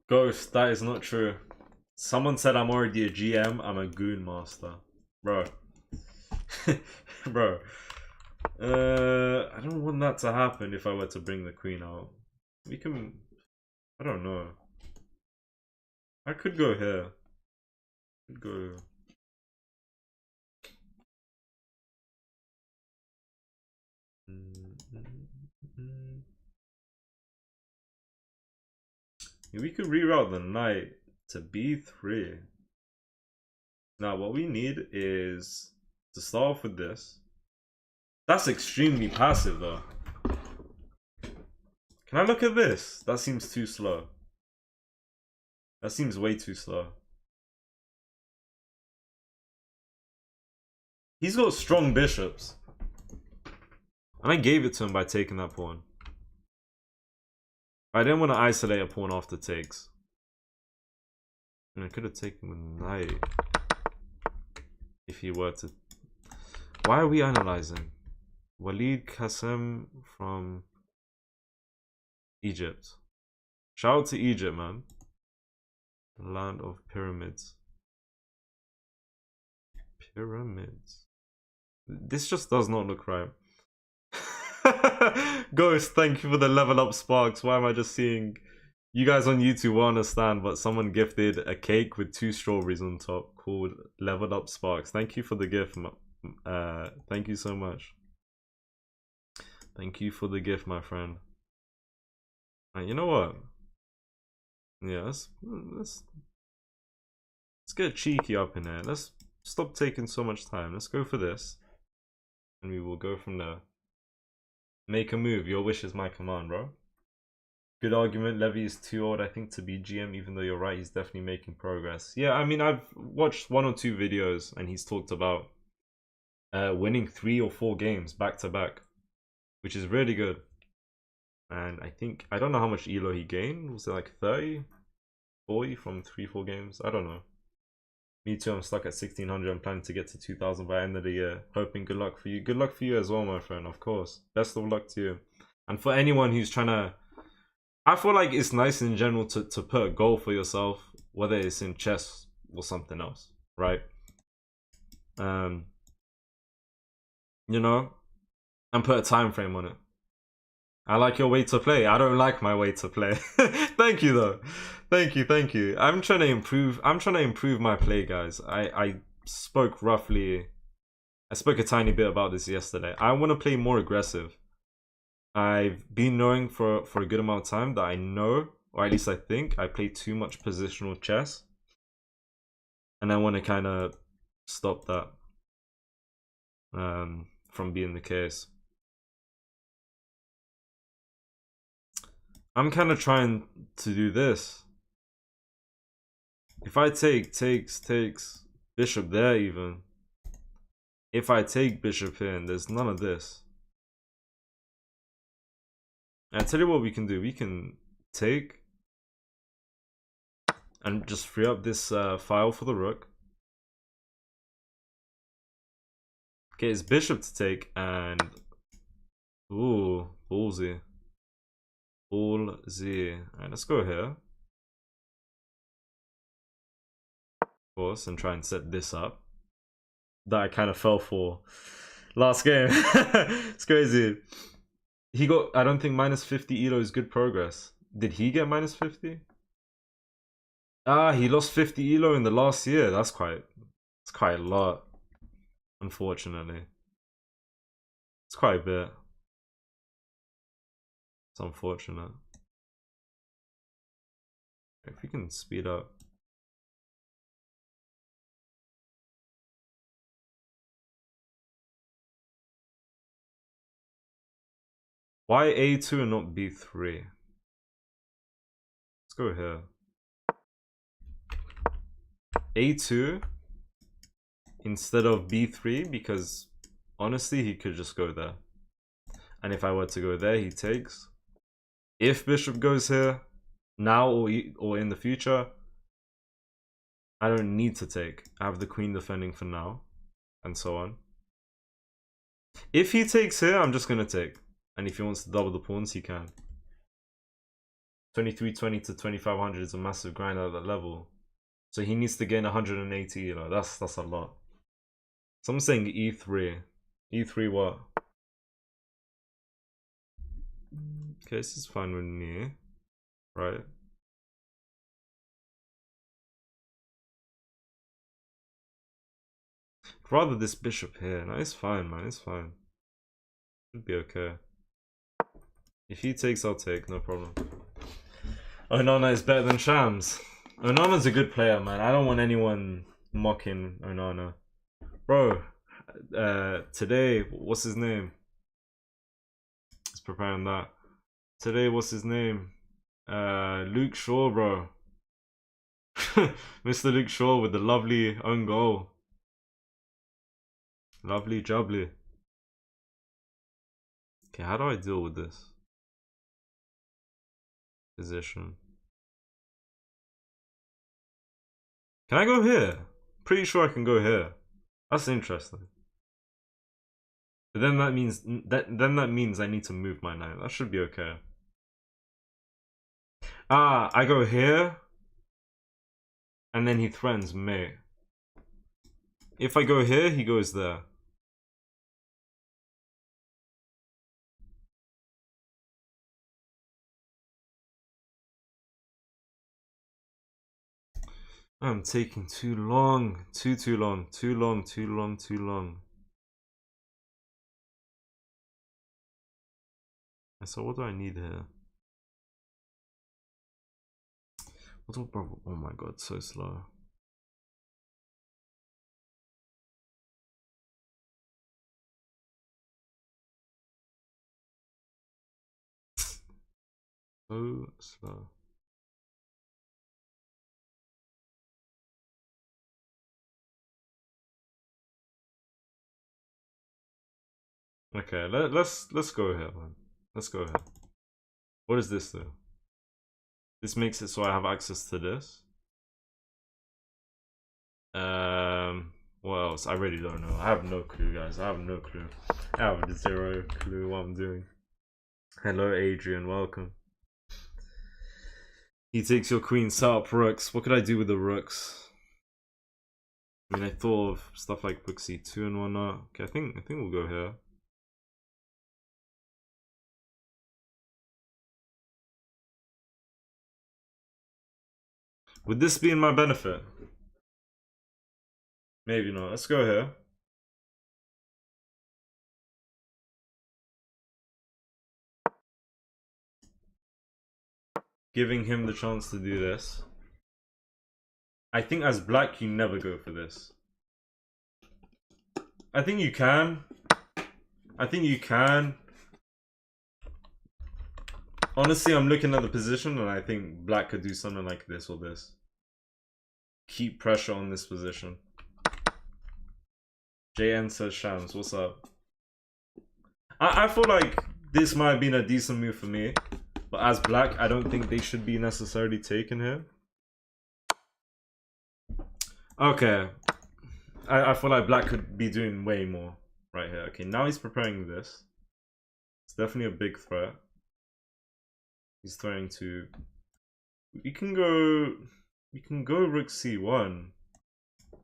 [SPEAKER 1] Ghost, that is not true. Someone said I'm already a GM, I'm a goon master. Bro. Bro. I don't want that to happen if I were to bring the queen out. We can... I don't know. I could go here. Could go... We could reroute the knight to b3. Now what we need is to start off with this. That's extremely passive though. Can I look at this? That seems too slow. That seems way too slow. He's got strong bishops. And I gave it to him by taking that pawn. I didn't want to isolate a pawn after takes. And I could have taken the knight. If he were to... Why are we analyzing? Walid Qasem from Egypt. Shout out to Egypt, man. Land of pyramids. Pyramids. This just does not look right. Ghost, thank you for the level up sparks. Why am I just seeing... You guys on YouTube will understand, but someone gifted a cake with 2 strawberries on top called leveled up sparks. Thank you for the gift. Thank you so much. Thank you for the gift, my friend. You know what? Yeah, let's get cheeky up in there. Let's stop taking so much time. Let's go for this. And we will go from there. Make a move. Your wish is my command, bro. Good argument. Levy is too old, I think, to be GM, even though you're right, he's definitely making progress. Yeah, I mean, I've watched 1 or 2 videos and he's talked about winning 3 or 4 games back to back, which is really good. And I think, I don't know how much elo he gained. Was it like 30, 40 from 3-4 games? I don't know. Me too, I'm stuck at 1600. I'm planning to get to 2000 by the end of the year. Hoping good luck for you. Good luck for you as well, my friend, of course. Best of luck to you. And for anyone who's trying to... I feel like it's nice in general to put a goal for yourself, whether it's in chess or something else, right? You know? And put a time frame on it. I like your way to play. I don't like my way to play. Thank you though. Thank you. I'm trying to improve my play, guys. I spoke a tiny bit about this yesterday. I want to play more aggressive. I've been knowing for a good amount of time that I know, or at least I think, I play too much positional chess. And I want to kind of stop that from being the case. I'm kind of trying to do this. If I takes, bishop there even. If I take bishop here, and there's none of this. And I tell you what we can do. We can take and just free up this file for the rook. Okay, it's bishop to take and... Ooh, ballsy. Ballsy. Alright, let's go here. Of course, and try and set this up. That I kind of fell for last game. It's crazy. He got, I don't think minus 50 elo is good progress. Did he get minus 50? Ah, he lost 50 elo in the last year. That's quite a lot. Unfortunately. It's quite a bit. It's unfortunate. If we can speed up. Why A2 and not B3? Let's go here. A2 instead of B3 because honestly he could just go there. And if I were to go there, he takes. If bishop goes here, now or in the future, I don't need to take. I have the queen defending for now, and so on. If he takes here, I'm just gonna take. And if he wants to double the pawns, he can. 2320 to 2500 is a massive grind at that level. So he needs to gain 180, you know, that's a lot. So I'm saying E3. E3 what? Okay, this is fine with me. Right? Rather this bishop here. No, it's fine, man. It's fine. Should be okay. If he takes, I'll take. No problem. Onana is better than Shams. Onana's a good player, man. I don't want anyone mocking Onana. Bro, today, what's his name? He's preparing that. Today, what's his name? Luke Shaw, bro. Mr. Luke Shaw with the lovely own goal. Lovely jubbly. Okay, how do I deal with this position? Can I go here? Pretty sure I can go here. That's interesting. But then that means I need to move my knight. That should be okay. Ah, I go here, and then he threatens me. If I go here, he goes there. I'm taking too long. Too long. Too long. So what do I need here? What do, bro? Oh my god, so slow. So slow. Okay, let's go here, man. Let's go here. What does this do? This makes it so I have access to this. What else? I really don't know. I have no clue, guys. I have no clue. I have zero clue what I'm doing. Hello, Adrian. Welcome. He takes your queen, set up rooks. What could I do with the rooks? I mean, I thought of stuff like rook c2 and whatnot. Okay, I think we'll go here. Would this be in my benefit? Maybe not. Let's go here. Giving him the chance to do this. I think as black, you never go for this. I think you can. Honestly, I'm looking at the position and I think black could do something like this or this. Keep pressure on this position. JN says Shams, what's up? I feel like this might have been a decent move for me. But as black, I don't think they should be necessarily taken here. Okay. I feel like black could be doing way more right here. Okay, now he's preparing this. It's definitely a big threat. He's trying to... We can go rook c1.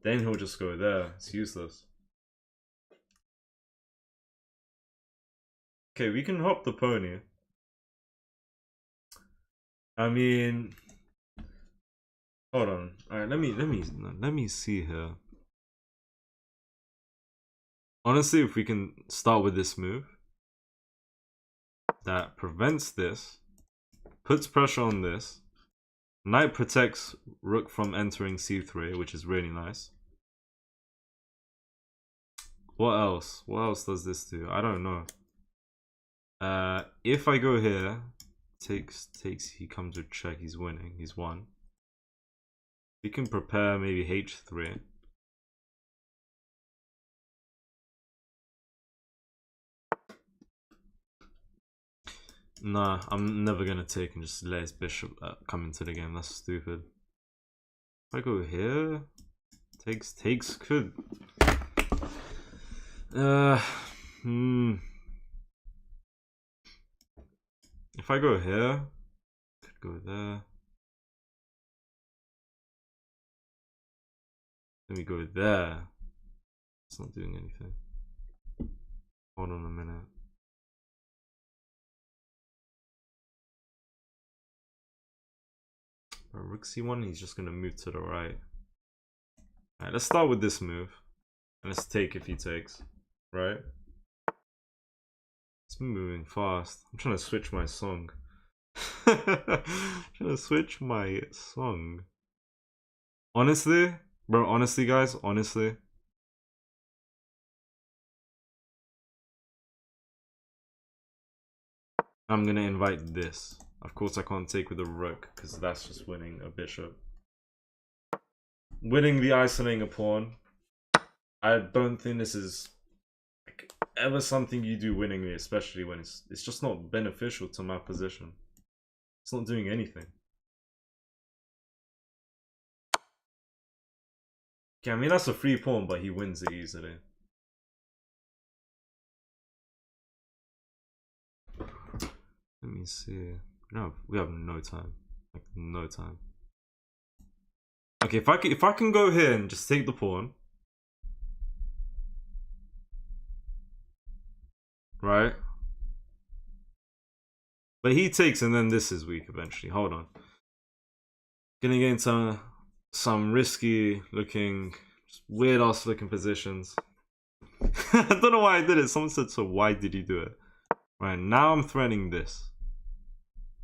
[SPEAKER 1] Then he'll just go there. It's useless. Okay, we can hop the pony. I mean, hold on. All right, let me see here. Honestly, if we can start with this move that prevents this, puts pressure on this, knight protects rook from entering c3, which is really nice. What else? What else does this do? I don't know. If I go here, takes, he comes with check, he's winning, he's won. We can prepare maybe h3. Nah, I'm never gonna take and just let his bishop come into the game. That's stupid. If I go here, takes could. If I go here, could go there. Let me go there. It's not doing anything. Hold on a minute. Rook c1, he's just gonna move to the right. Alright, let's start with this move. And let's take if he takes. Right? It's moving fast. I'm trying to switch my song. Honestly, bro, honestly guys, honestly. I'm gonna invite this. Of course I can't take with a rook, because that's just winning a bishop. Winning the isolating a pawn. I don't think this is like, ever something you do winningly, especially when it's just not beneficial to my position. It's not doing anything. Okay, I mean that's a free pawn, but he wins it easily. Let me see. No, we have no time. Like no time. Okay, if I can go here and just take the pawn. Right? But he takes and then this is weak eventually. Hold on. Gonna get into some risky looking, weird ass looking positions. I don't know why I did it. Someone said, so why did you do it? Right, now I'm threatening this.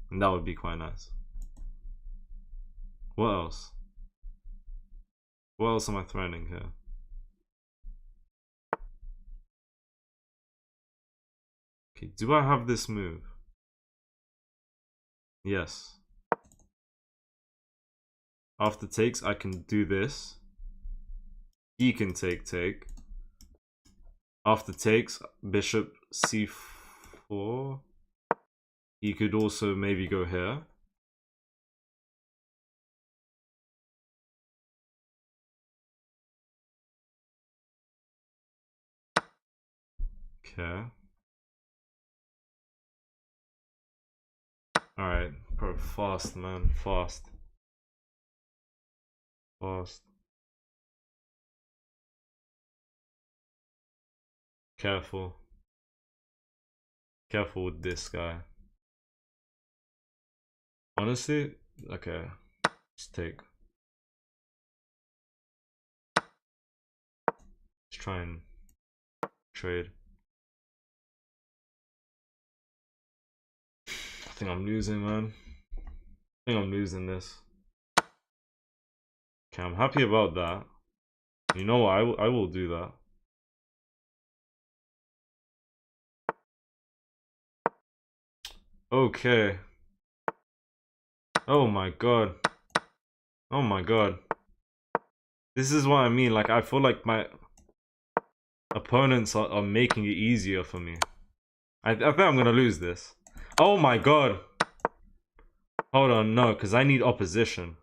[SPEAKER 1] And that would be quite nice. What else? What else am I threatening here? Okay, do I have this move? Yes. After takes, I can do this. He can take. After takes, bishop c4. He could also maybe go here. Okay. Alright, bro, fast, man. Fast. Careful. Careful with this guy. Honestly, okay. Just take. Let's try and trade. I think I'm losing, man. I think I'm losing this. Okay, I'm happy about that. You know what? I will do that. Okay. Oh my god. Oh my god. This is what I mean. Like, I feel like my opponents are making it easier for me. I think I'm gonna lose this. Oh my god. Hold on, no, because I need opposition.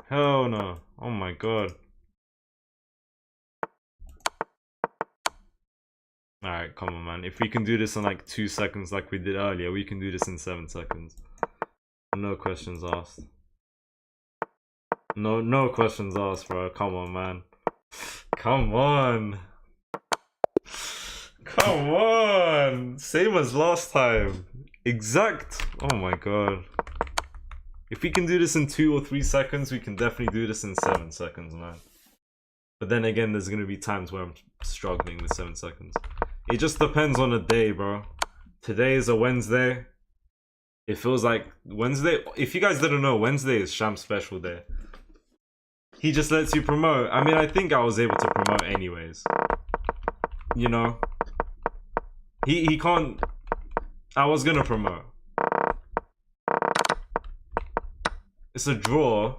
[SPEAKER 1] Hell no. Oh my god. Alright, come on, man. If we can do this in like 2 seconds like we did earlier, we can do this in 7 seconds. No questions asked. No questions asked, bro. Come on, man. Come on. Come on. Same as last time. Exact. Oh my god. If we can do this in 2 or 3 seconds, we can definitely do this in 7 seconds, man. But then again, there's going to be times where I'm struggling with 7 seconds. It just depends on the day, bro. Today is a Wednesday. It feels like Wednesday. If you guys didn't know, Wednesday is Shamz special day. He just lets you promote. I mean, I think I was able to promote anyways. You know? He can't... I was gonna promote. It's a draw.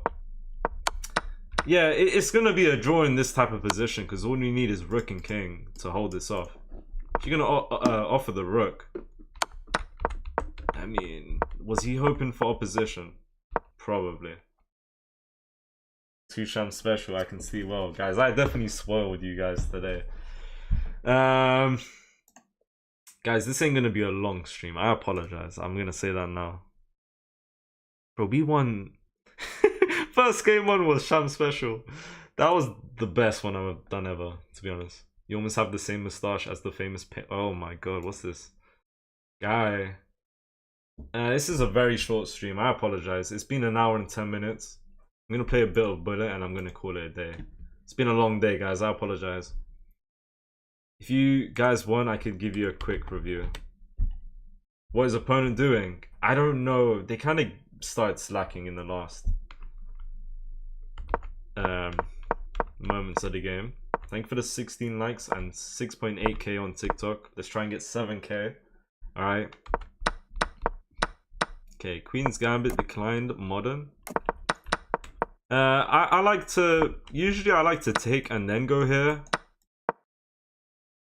[SPEAKER 1] Yeah, it's gonna be a draw in this type of position because all you need is rook and king to hold this off. If you're gonna offer the rook, I mean, was he hoping for opposition? Probably. 2 Shamz special, I can see well. Guys, I definitely spoiled you guys today. Guys, this ain't gonna be a long stream. I apologize. I'm gonna say that now. Bro, we won. First game one was Shamz special. That was the best one I've done ever, to be honest. You almost have the same moustache as the famous oh my god, what's this? Guy. This is a very short stream. I apologize. It's been an hour and 10 minutes. I'm gonna play a bit of bullet and I'm gonna call it a day. It's been a long day, guys. I apologize. If you guys want, I could give you a quick review. What is opponent doing? I don't know. They kind of started slacking in the last moments of the game. Thank you for the 16 likes and 6.8k on TikTok. Let's try and get 7k. Alright. Okay, Queen's Gambit declined modern. I like to, usually I like to take and then go here,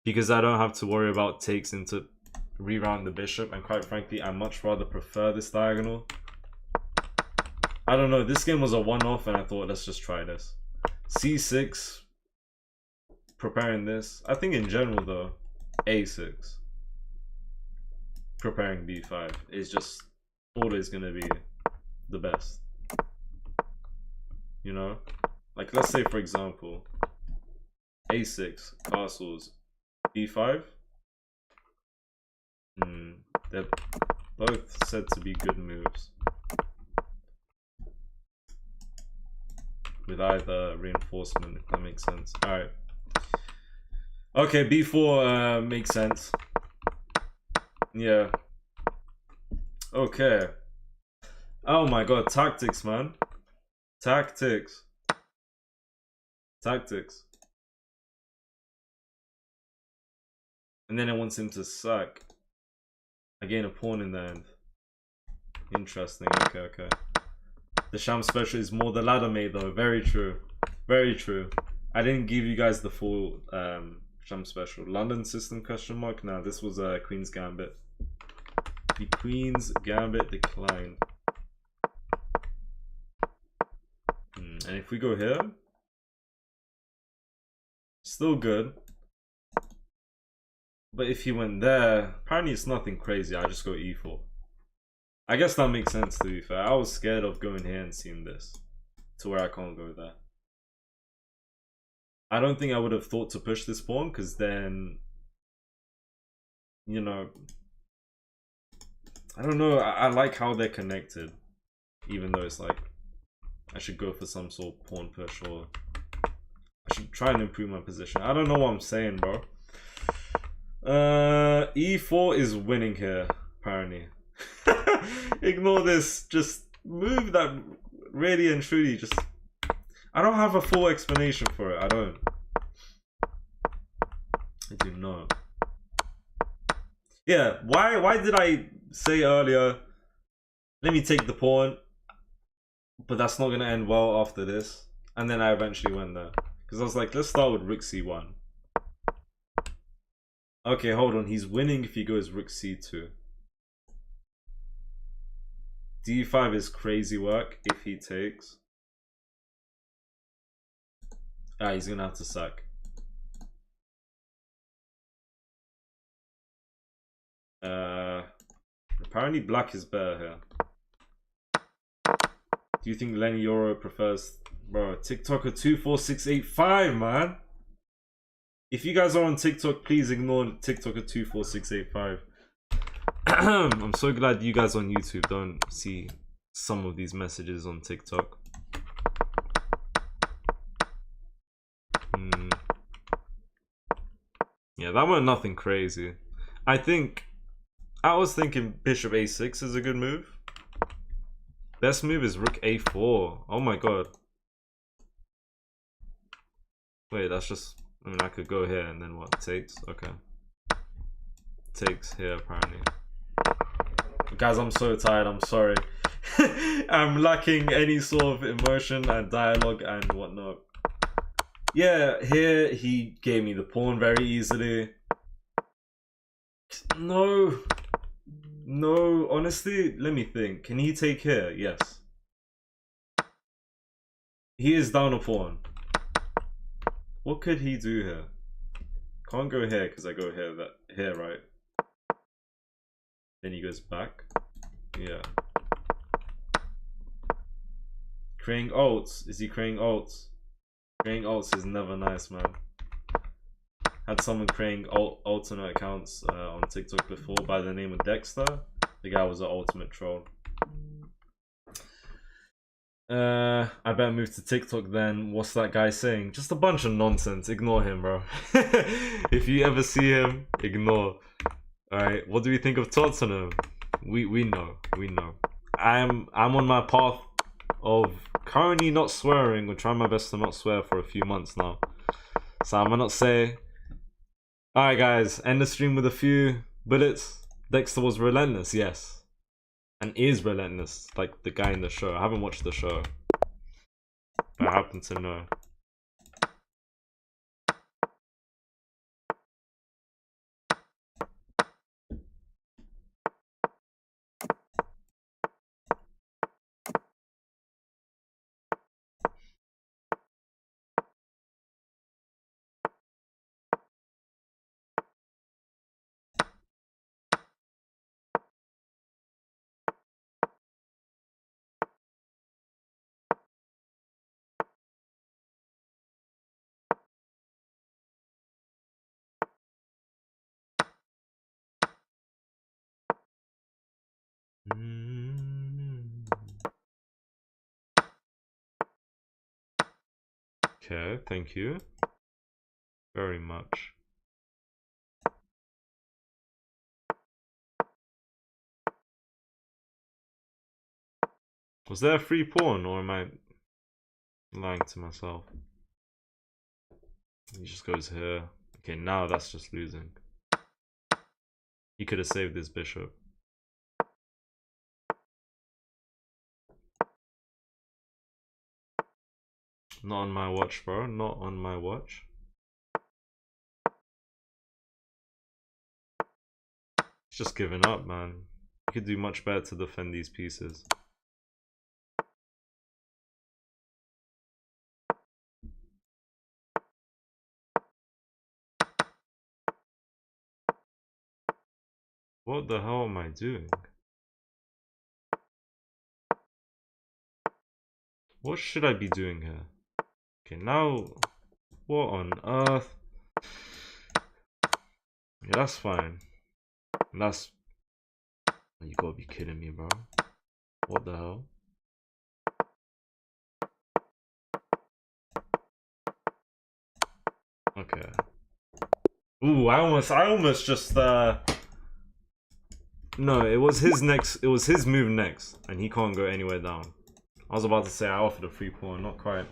[SPEAKER 1] because I don't have to worry about takes into reroute the bishop, and quite frankly I much rather prefer this diagonal. I don't know, this game was a one-off and I thought let's just try this. C6, preparing this. I think in general though, A6, preparing B5 is just always gonna be the best. You know, like let's say for example, A6, castles, B5. They're both said to be good moves, with either reinforcement, if that makes sense. Alright. Okay, B4 makes sense. Yeah. Okay. Oh my god, tactics, man. Tactics. Tactics. And then it wants him to sack. I gain a pawn in the end. Interesting. Okay, okay. The Shamz special is more the ladder mate though. Very true. Very true. I didn't give you guys the full Shamz special. London system question mark? Nah, this was a Queen's Gambit. The Queen's Gambit declined. And if we go here, still good. But if he went there, apparently it's nothing crazy. I just go E4. I guess that makes sense, to be fair. I was scared of going here and seeing this to where I can't go there. I don't think I would have thought to push this pawn, because then, you know, I don't know. I like how they're connected, even though it's like I should go for some sort of pawn push, or I should try and improve my position. I don't know what I'm saying, bro. E4 is winning here, apparently. Ignore this. Just move that really and truly. Just, I don't have a full explanation for it. I don't. I do not. Yeah. Why did I say earlier, let me take the pawn, but that's not gonna end well after this? And then I eventually went there because I was like, let's start with rook c1. Okay, hold on. He's winning if he goes rook c2. d5 is crazy work if he takes. Ah, he's gonna have to sack. Apparently black is better here. Do you think Lenny Yoro prefers... Bro, TikToker 24685, man. If you guys are on TikTok, please ignore TikToker 24685. I'm so glad you guys on YouTube don't see some of these messages on TikTok. Yeah, that went nothing crazy. I was thinking bishop a6 is a good move. Best move is rook a4. Oh my god. Wait, that's just... I mean, I could go here and then what? Takes? Okay. Takes here, apparently. Guys, I'm so tired. I'm sorry. I'm lacking any sort of emotion and dialogue and whatnot. Yeah, here he gave me the pawn very easily. No. No, honestly, let me think. Can he take here? Yes. He is down a pawn. What could he do here? Can't go here because I go here, right? Then he goes back. Yeah. Creating alts. Is he creating alts? Creating alts is never nice, man. Had someone creating alternate accounts on TikTok before by the name of Dexter. The guy was an ultimate troll. I better move to TikTok then. What's that guy saying? Just a bunch of nonsense. Ignore him, bro. If you ever see him, ignore. Alright, what do we think of Tottenham? We know. I'm on my path of currently not swearing. We're trying my best to not swear for a few months now. So I'm gonna not say. Alright guys, end the stream with a few bullets. Dexter was relentless, yes. And is relentless, like the guy in the show. I haven't watched the show, but I happen to know. Okay, thank you very much. Was there a free pawn, or am I lying to myself? He just goes here. Okay, now that's just losing. He could have saved his bishop. Not on my watch, bro. Not on my watch. He's just giving up, man. He could do much better to defend these pieces. What the hell am I doing? What should I be doing here? Okay, now... What on earth? Yeah, that's fine. That's... You gotta be kidding me, bro. What the hell? Okay. Ooh, I almost just no, it was his move next, and he can't go anywhere down. I was about to say I offered a free pawn, not quite.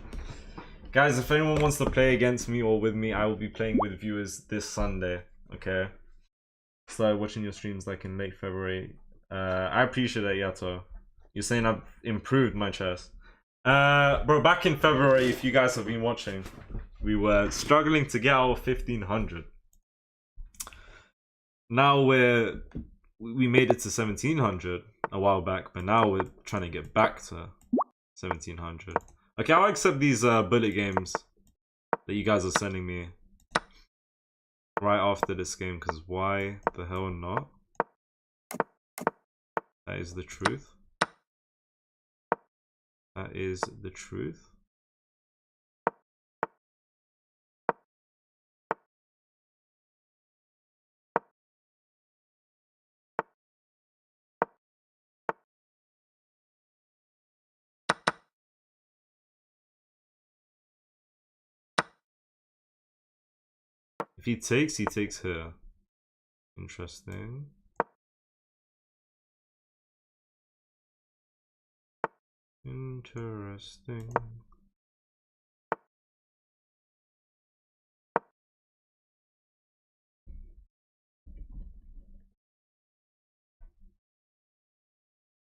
[SPEAKER 1] Guys, if anyone wants to play against me or with me, I will be playing with viewers this Sunday. Okay. Started watching your streams like in late February. I appreciate it, Yato. You're saying I've improved my chess. Bro, back in February, if you guys have been watching, we were struggling to get our 1500. Now we made it to 1700 a while back, but now we're trying to get back to 1700. Okay, I'll accept these bullet games that you guys are sending me right after this game, because why the hell not? That is the truth. That is the truth. If he takes here. Interesting. Interesting.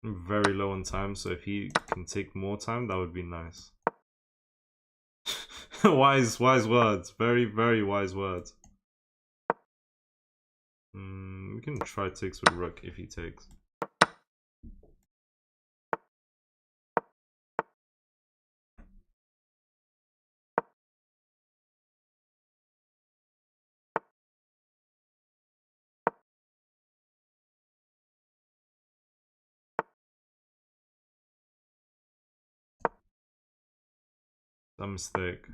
[SPEAKER 1] very low on time, so if he can take more time, that would be nice. Wise words. Very, very wise words. We can try takes with rook if he takes. That mistake.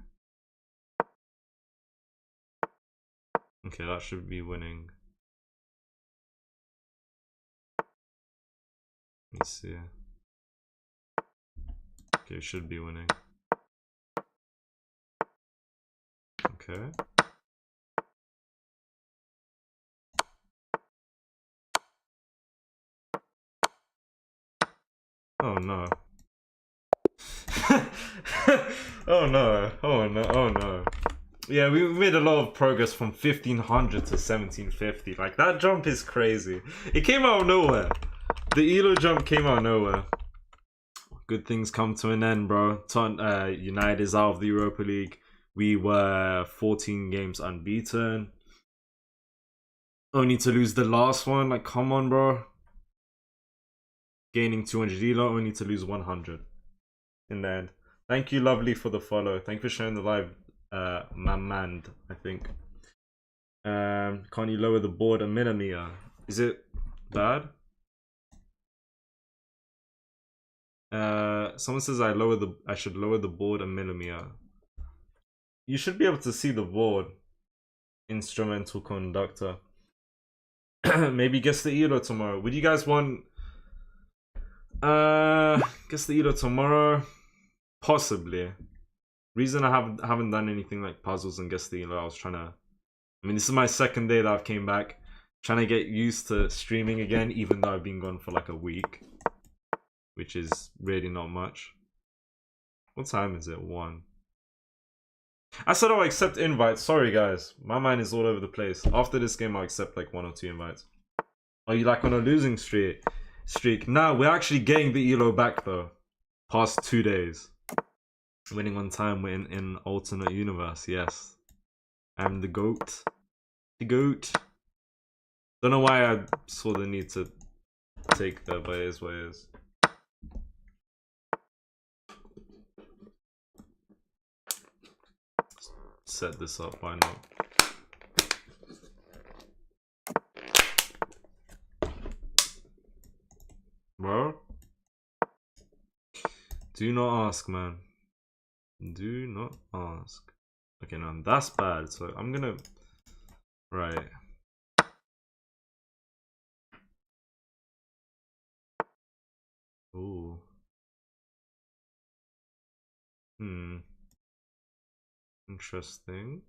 [SPEAKER 1] Okay, that should be winning. Let me see. Okay, should be winning. Okay. Oh no. Oh no. Oh no. Oh no. Yeah, we made a lot of progress from 1500 to 1750. Like, that jump is crazy. It came out of nowhere. The Elo jump came out of nowhere. Good things come to an end, bro. United is out of the Europa League. We were 14 games unbeaten. Only to lose the last one. Like, come on, bro. Gaining 200 Elo, only to lose 100 in the end. Thank you, Lovely, for the follow. Thank you for sharing the live. Mamand, I think. Can't you lower the board a millimeter? Is it bad? Someone says I should lower the board a millimeter. You should be able to see the board. Instrumental conductor. Maybe guess the Elo tomorrow. Would you guys want guess the Elo tomorrow? Possibly. Reason I haven't done anything like puzzles and guess the Elo, I was trying to, I mean, this is my second day that I've came back, trying to get used to streaming again, even though I've been gone for like a week, which is really not much. What time is it? 1. I said I'll accept invites. Sorry guys, my mind is all over the place. After this game I'll accept like 1 or 2 invites. Are you like on a losing streak? Nah, we're actually getting the Elo back though. Past 2 days. Winning on time, we're in alternate universe, yes. I'm the GOAT. The GOAT. Don't know why I saw the need to take that, but it is what it is. Set this up, why not? Bro? Do not ask, man. Do not ask. Okay, no, that's bad. So I'm gonna... Right. Ooh. Interesting.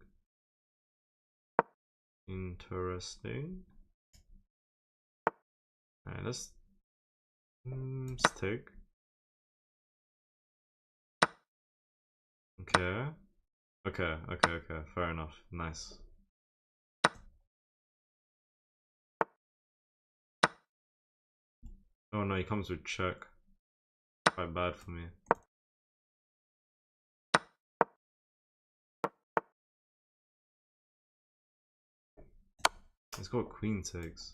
[SPEAKER 1] Interesting. Alright, let's take. Okay. Okay, fair enough. Nice. Oh no, he comes with check. Quite bad for me. He's got queen takes.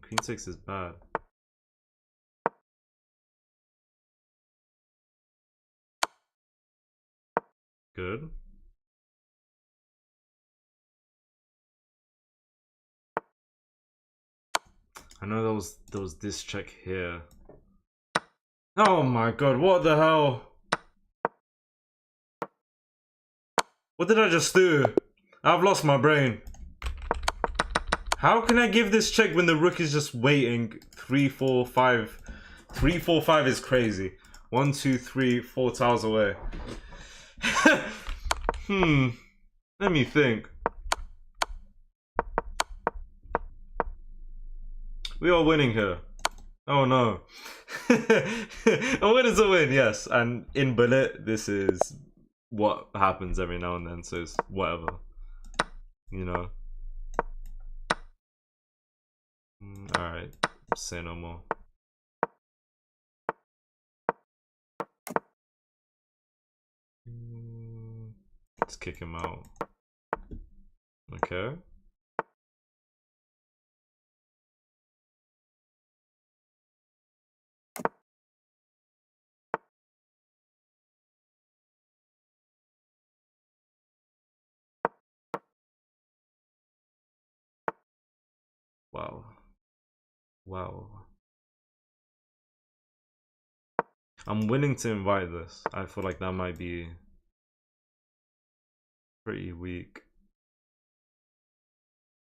[SPEAKER 1] Queen takes is bad. Good. I know there was this check here. Oh my god, what the hell? What did I just do? I've lost my brain. How can I give this check when the rook is just waiting? 3, 4, 5. 3, 4, 5 is crazy. 1, 2, 3, 4 tiles away. Let me think. We are winning here. Oh no. A win is a win, yes. And in bullet, this is what happens every now and then, so it's whatever. You know. Alright. Say no more. Let's kick him out. Okay. Wow. Wow. I'm willing to invite this. I feel like that might be pretty weak.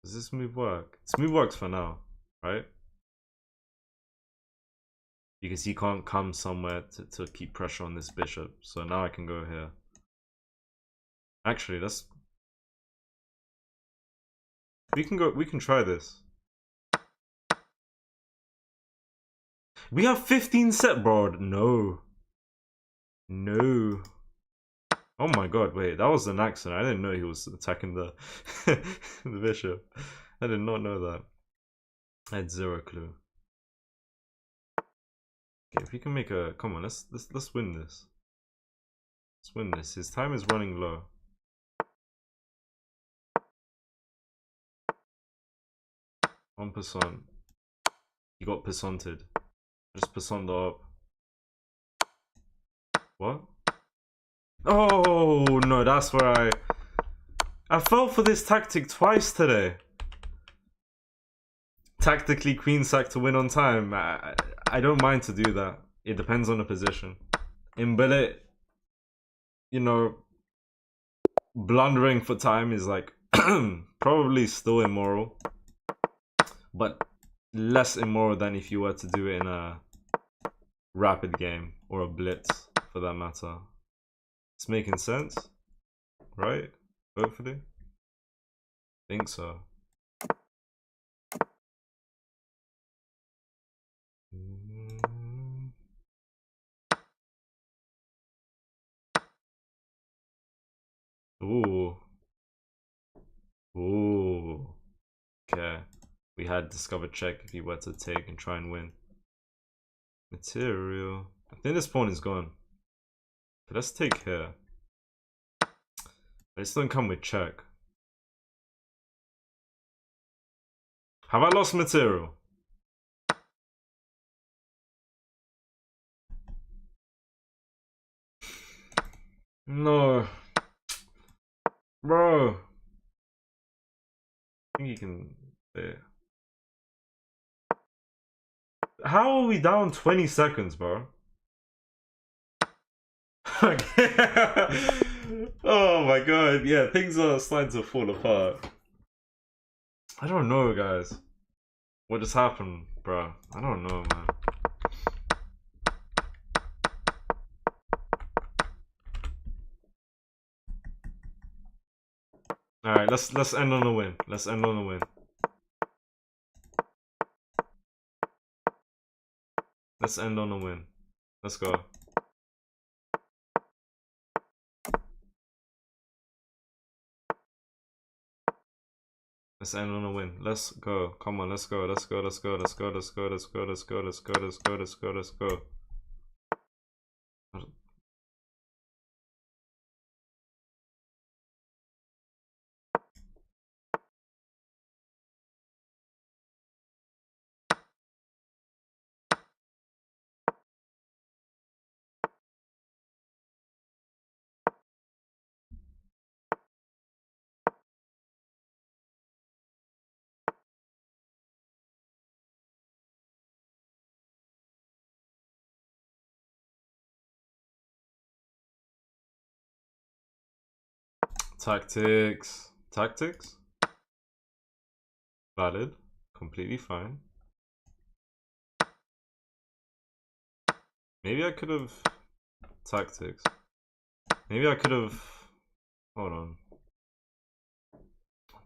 [SPEAKER 1] Does this move work? This move works for now, right? Because he can't come somewhere to keep pressure on this bishop. So now I can go here. Actually, we can try this. We have 15 set, bro. No. No. Oh my god, wait, that was an accident. I didn't know he was attacking the the bishop. I did not know that. I had zero clue. Okay, if we can make a come on, let's win this. Let's win this. His time is running low. One percent. He got percented. Just percent up. What? Oh no, that's where I fell for this tactic twice today. Tactically queen sack to win on time. I don't mind to do that. It depends on the position. In billet, you know, blundering for time is like probably still immoral, but less immoral than if you were to do it in a rapid game or a blitz for that matter. It's making sense, right? Hopefully. Think so. Ooh. Ooh. Okay. We had discovered check if you were to take and try and win. Material. I think this pawn is gone. Okay, let's take here. This don't come with check. Have I lost material? No. Bro. I think you can... There. How are we down 20 seconds, bro? Oh my god, yeah, things are starting to fall apart. I don't know, guys. What just happened, bro? I don't know, man. Alright, let's end on a win. Let's end on a win. Let's end on a win. Let's go. Let's end on a win. Let's go. Come on, let's go. Let's go. Let's go. Let's go. Let's go. Let's go. Let's go. Let's go. Let's go. Let's go. Let's go. Tactics. Tactics? Valid. Completely fine. Maybe I could have... Tactics. Maybe I could have... Hold on.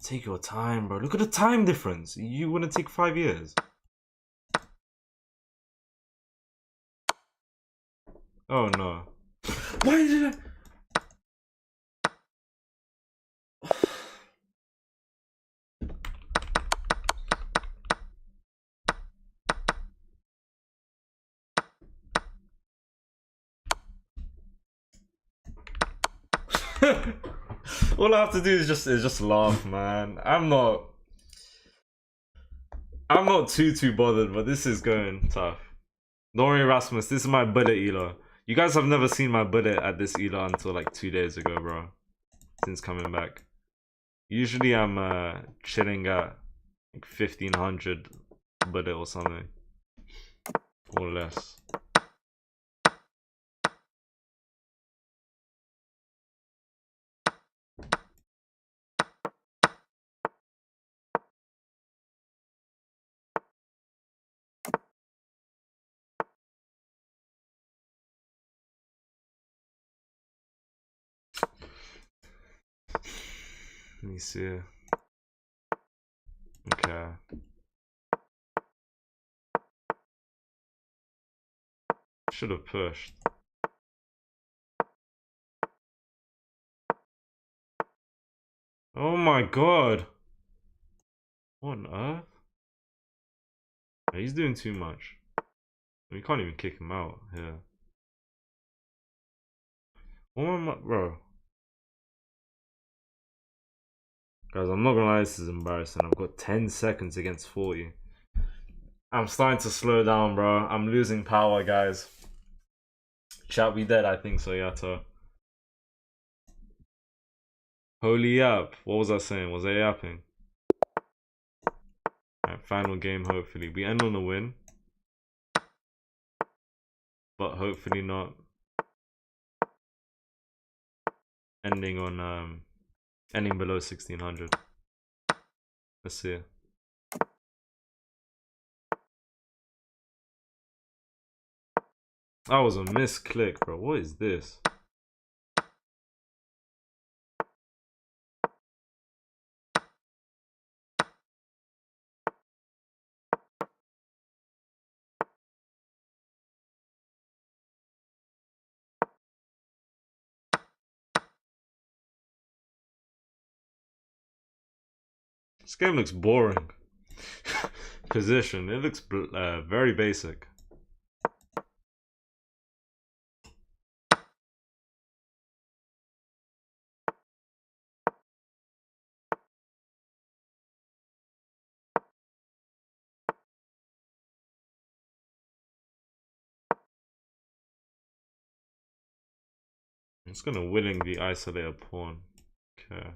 [SPEAKER 1] Take your time, bro. Look at the time difference. You want to take 5 years. Oh no. Why did I... All I have to do is just laugh, man. I'm not too bothered, but this is going tough. Don't worry, Rasmus. This is my bullet elo. You guys have never seen my bullet at this elo until like 2 days ago, bro. Since coming back. Usually I'm chilling at like 1500 bullet or something, or less. Let me see. Okay. Should have pushed. Oh my god. What on earth? He's doing too much. We can't even kick him out here. What am I, bro? Guys, I'm not gonna lie, this is embarrassing. I've got 10 seconds against 40. I'm starting to slow down, bro. I'm losing power, guys. Chat, we dead? I think so, Yato. Holy yap. What was I saying? Was I yapping? Alright, final game, hopefully. We end on a win. But hopefully not ending on ending below 1600. Let's see. That was a misclick, bro. What is this? This game looks boring. Position. It looks very basic. It's gonna willingly isolate a pawn. Okay.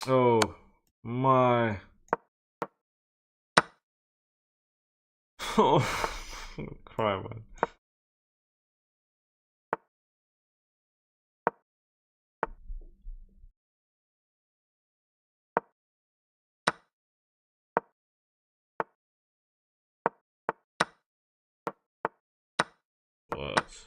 [SPEAKER 1] Oh my. Oh, I'm gonna cry, man. What?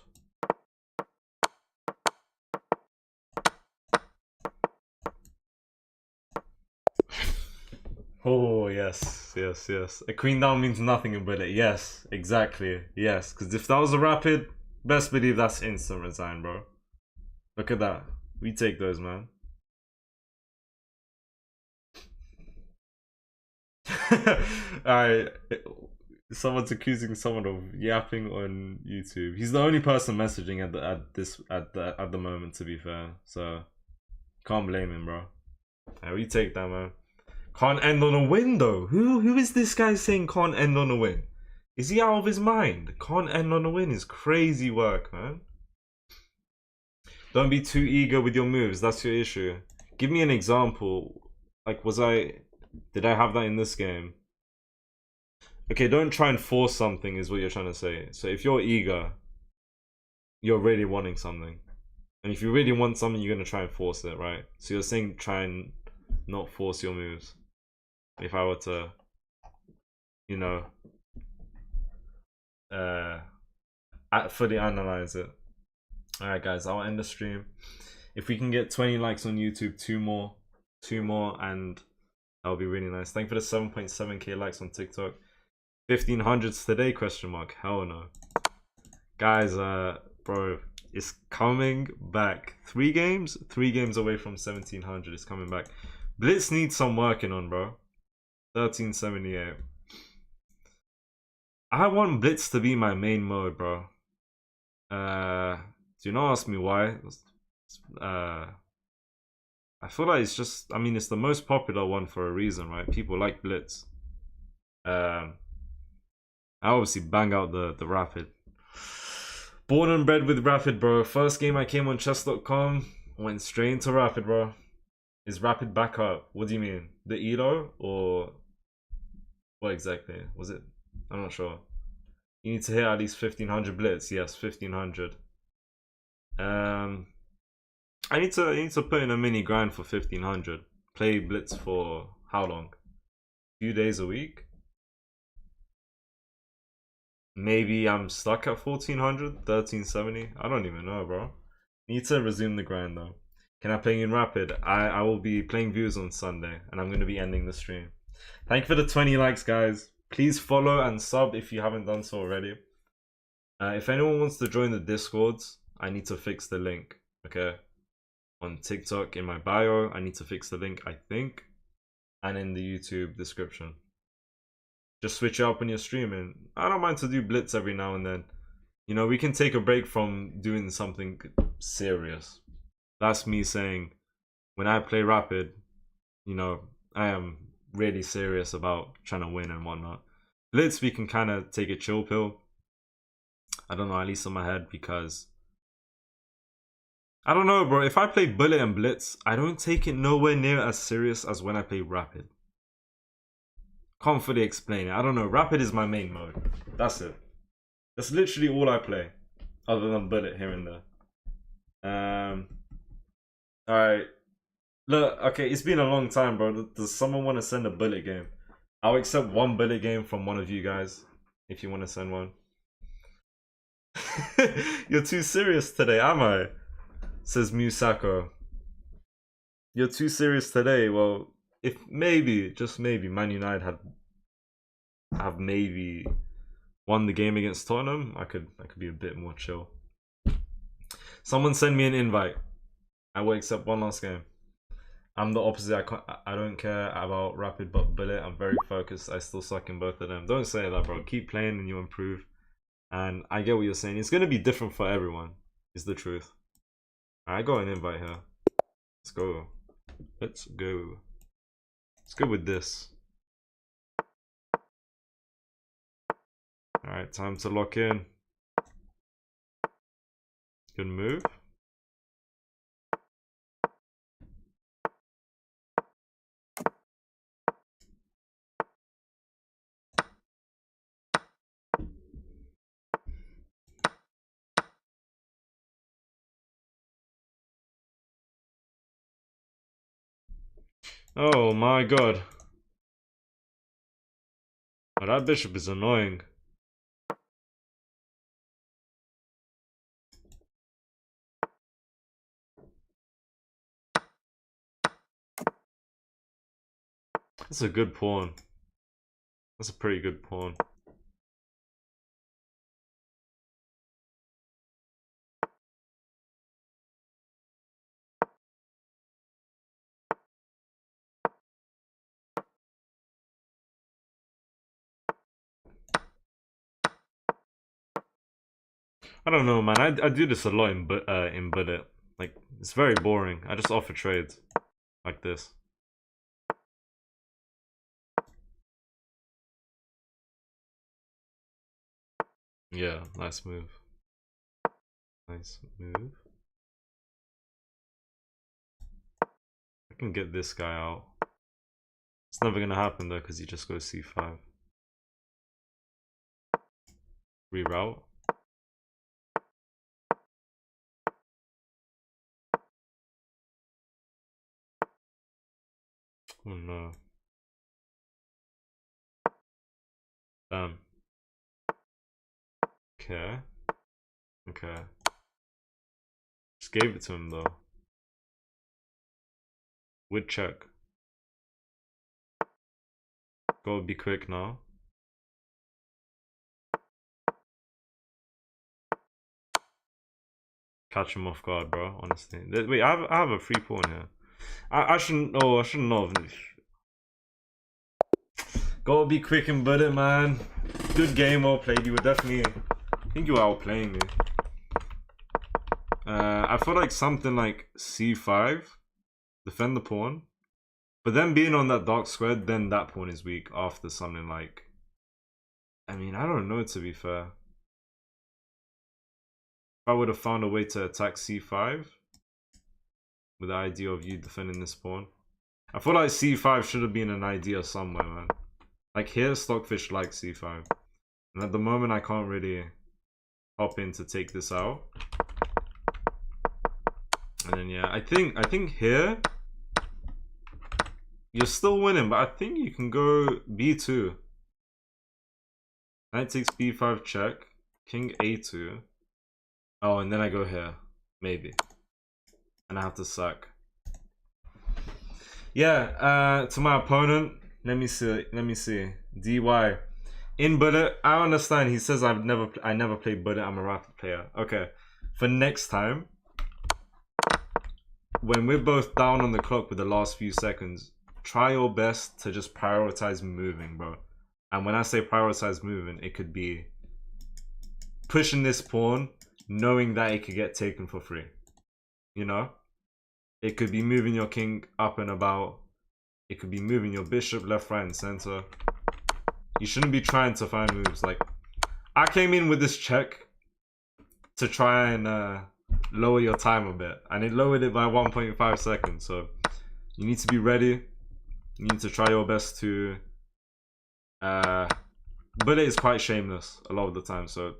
[SPEAKER 1] Oh, yes, yes, yes. A queen down means nothing in bullet. Yes, exactly. Yes, because if that was a rapid, best believe that's instant resign, bro. Look at that. We take those, man. Alright. Someone's accusing someone of yapping on YouTube. He's the only person messaging at the moment, to be fair. So can't blame him, bro. Alright, we take that, man. Can't end on a win, though. Who is this guy saying can't end on a win? Is he out of his mind? Can't end on a win is crazy work, man. Don't be too eager with your moves. That's your issue. Give me an example. Like, did I have that in this game? Okay, don't try and force something is what you're trying to say. So if you're eager, you're really wanting something. And if you really want something, you're going to try and force it, right? So you're saying try and not force your moves. If I were to, you know, fully analyze it. Alright guys, I'll end the stream. If we can get 20 likes on YouTube, 2 more 2 more, and that'll be really nice. Thank you for the 7.7k likes on TikTok. 1500s today? Question mark. Hell no, guys. Bro, it's coming back. 3 games away from 1700. It's coming back. Blitz needs some working on, bro. 1378. I want Blitz to be my main mode, bro. Do not ask me why. I feel like it's just, I mean, it's the most popular one for a reason, right? People like Blitz. I obviously bang out the Rapid. Born and bred with Rapid, bro. First game I came on chess.com, went straight into Rapid, bro. Is Rapid back up? What do you mean? The Elo? Or what exactly? Was it? I'm not sure. You need to hit at least 1500 Blitz. Yes, 1500. I need to put in a mini grind for 1500. Play Blitz for how long? A few days a week? Maybe I'm stuck at 1400, 1370. I don't even know, bro. Need to resume the grind though. Can I play in Rapid? I will be playing views on Sunday, and I'm going to be ending the stream. Thank you for the 20 likes, guys. Please follow and sub if you haven't done so already. If anyone wants to join the Discords, I need to fix the link, okay? On TikTok, in my bio, I need to fix the link, I think. And in the YouTube description. Just switch it up when you're streaming. I don't mind to do Blitz every now and then. You know, we can take a break from doing something serious. That's me saying, when I play Rapid, you know, I am really serious about trying to win and whatnot. Blitz, we can kind of take a chill pill. I don't know, at least in my head, because I don't know, bro. If I play Bullet and Blitz, I don't take it nowhere near as serious as when I play Rapid. Can't fully explain it. I don't know. Rapid is my main mode. That's it. That's literally all I play, other than Bullet here and there. Alright. Look, okay, it's been a long time, bro. Does someone want to send a Bullet game? I'll accept one Bullet game from one of you guys, if you want to send one. You're too serious today, am I? Says Musako. You're too serious today. Well, if maybe, just maybe, Man United have maybe won the game against Tottenham, I could be a bit more chill. Someone send me an invite. I will accept one last game. I'm the opposite. I don't care about Rapid but Bullet. I'm very focused. I still suck in both of them. Don't say that, bro. Keep playing and you improve. And I get what you're saying. It's gonna be different for everyone. Is the truth. I got an invite here. Let's go. Let's go. Let's go with this. Alright, time to lock in. Good move. Oh my god. Oh, that bishop is annoying. That's a good pawn. That's a pretty good pawn. I don't know, man. I do this a lot in Bullet. Like, it's very boring. I just offer trades like this. Yeah, nice move. Nice move. I can get this guy out. It's never gonna happen though, because he just goes c5. Reroute. Oh no. Damn. Okay. Okay. Just gave it to him though. Would check. Gotta be quick now. Catch him off guard, bro. Honestly. Wait, I have a free pawn here. I shouldn't. Oh, I shouldn't know. Gotta be quick and butt it, man. Good game, well played. You were definitely. I think you were outplaying me. I feel like something like c5, defend the pawn, but then being on that dark square, then that pawn is weak after something like. I mean, I don't know, to be fair. If I would have found a way to attack c5 with the idea of you defending this pawn, I feel like c5 should have been an idea somewhere, man. Like here, Stockfish likes c5, and at the moment I can't really hop in to take this out. And then yeah, I think here you're still winning, but I think you can go b2. Knight takes b5 check, king a2. Oh, and then I go here, maybe, and I have to sack. Yeah, to my opponent, let me see. DY in bullet. I understand. He says I never played bullet. I'm a rapid player. Okay, for next time, when we're both down on the clock with the last few seconds, try your best to just prioritize moving, bro. And when I say prioritize moving, it could be pushing this pawn, knowing that it could get taken for free. You know? It could be moving your king up and about. It could be moving your bishop left, right, and center. You shouldn't be trying to find moves. Like, I came in with this check to try and lower your time a bit, and it lowered it by 1.5 seconds. So you need to be ready. You need to try your best to but it is quite shameless a lot of the time. So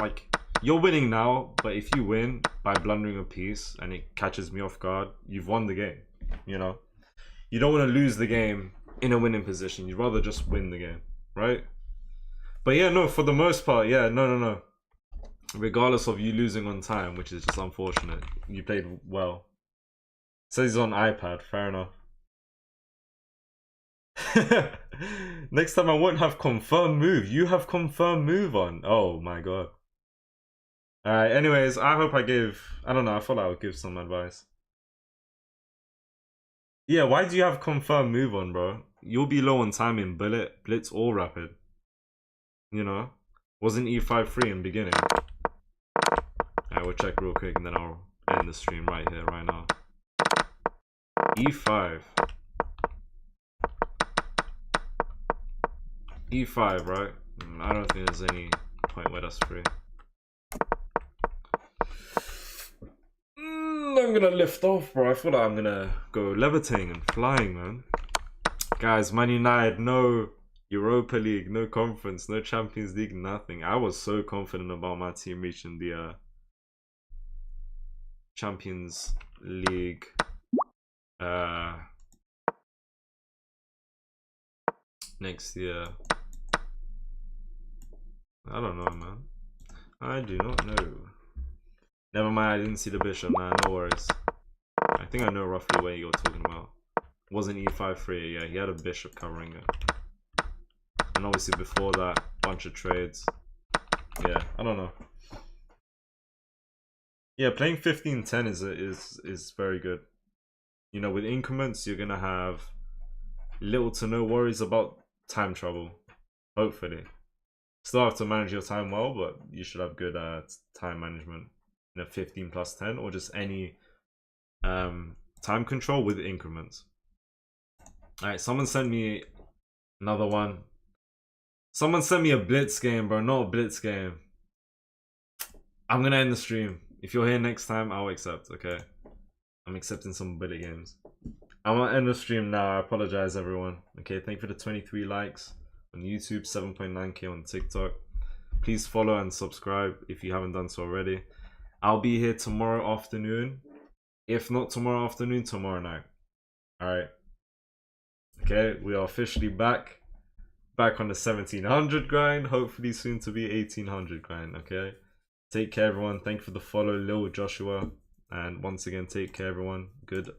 [SPEAKER 1] like, you're winning now, but if you win by blundering a piece and it catches me off guard, you've won the game. You know, you don't want to lose the game in a winning position. You'd rather just win the game, right? But yeah, no, for the most part, yeah, no. Regardless of you losing on time, which is just unfortunate, you played well. It says he's on iPad, fair enough. Next time I won't have confirmed move. You have confirmed move on. Oh my god. Alright, anyways, I hope I gave, I don't know, I thought I would give some advice. Yeah, why do you have confirmed move on, bro? You'll be low on time in bullet, blitz, or rapid. You know? Wasn't e5 free in beginning. Alright, we'll check real quick and then I'll end the stream right here, right now. e5. e5, right? I don't think there's any point where that's free. I'm gonna lift off, bro. I feel like I'm gonna go levitating and flying, man. Guys, Man United, no Europa League, no Conference, no Champions League, nothing. I was so confident about my team reaching the Champions League next year. I don't know, man. I do not know. Never mind, I didn't see the bishop, man. No worries. I think I know roughly what you're talking about. Wasn't e5 free, yeah, he had a bishop covering it. And obviously before that, bunch of trades. Yeah, I don't know. Yeah, playing 15-10 is very good. You know, with increments, you're gonna have little to no worries about time trouble. Hopefully. Still have to manage your time well, but you should have good time management in a 15+10 or just any time control with increments. Alright, someone sent me another one. Someone sent me a blitz game, bro, not a blitz game. I'm gonna end the stream. If you're here next time, I'll accept, okay? I'm accepting some bullet games. I'm gonna end the stream now. I apologize, everyone. Okay, thank you for the 23 likes on YouTube, 7.9k on TikTok. Please follow and subscribe if you haven't done so already. I'll be here tomorrow afternoon. If not tomorrow afternoon, tomorrow night. Alright. Okay, we are officially back on the 1700 grind, hopefully soon to be 1800 grind. Okay, take care, everyone. Thank you for the follow, Lil Joshua, and once again, take care, everyone. Good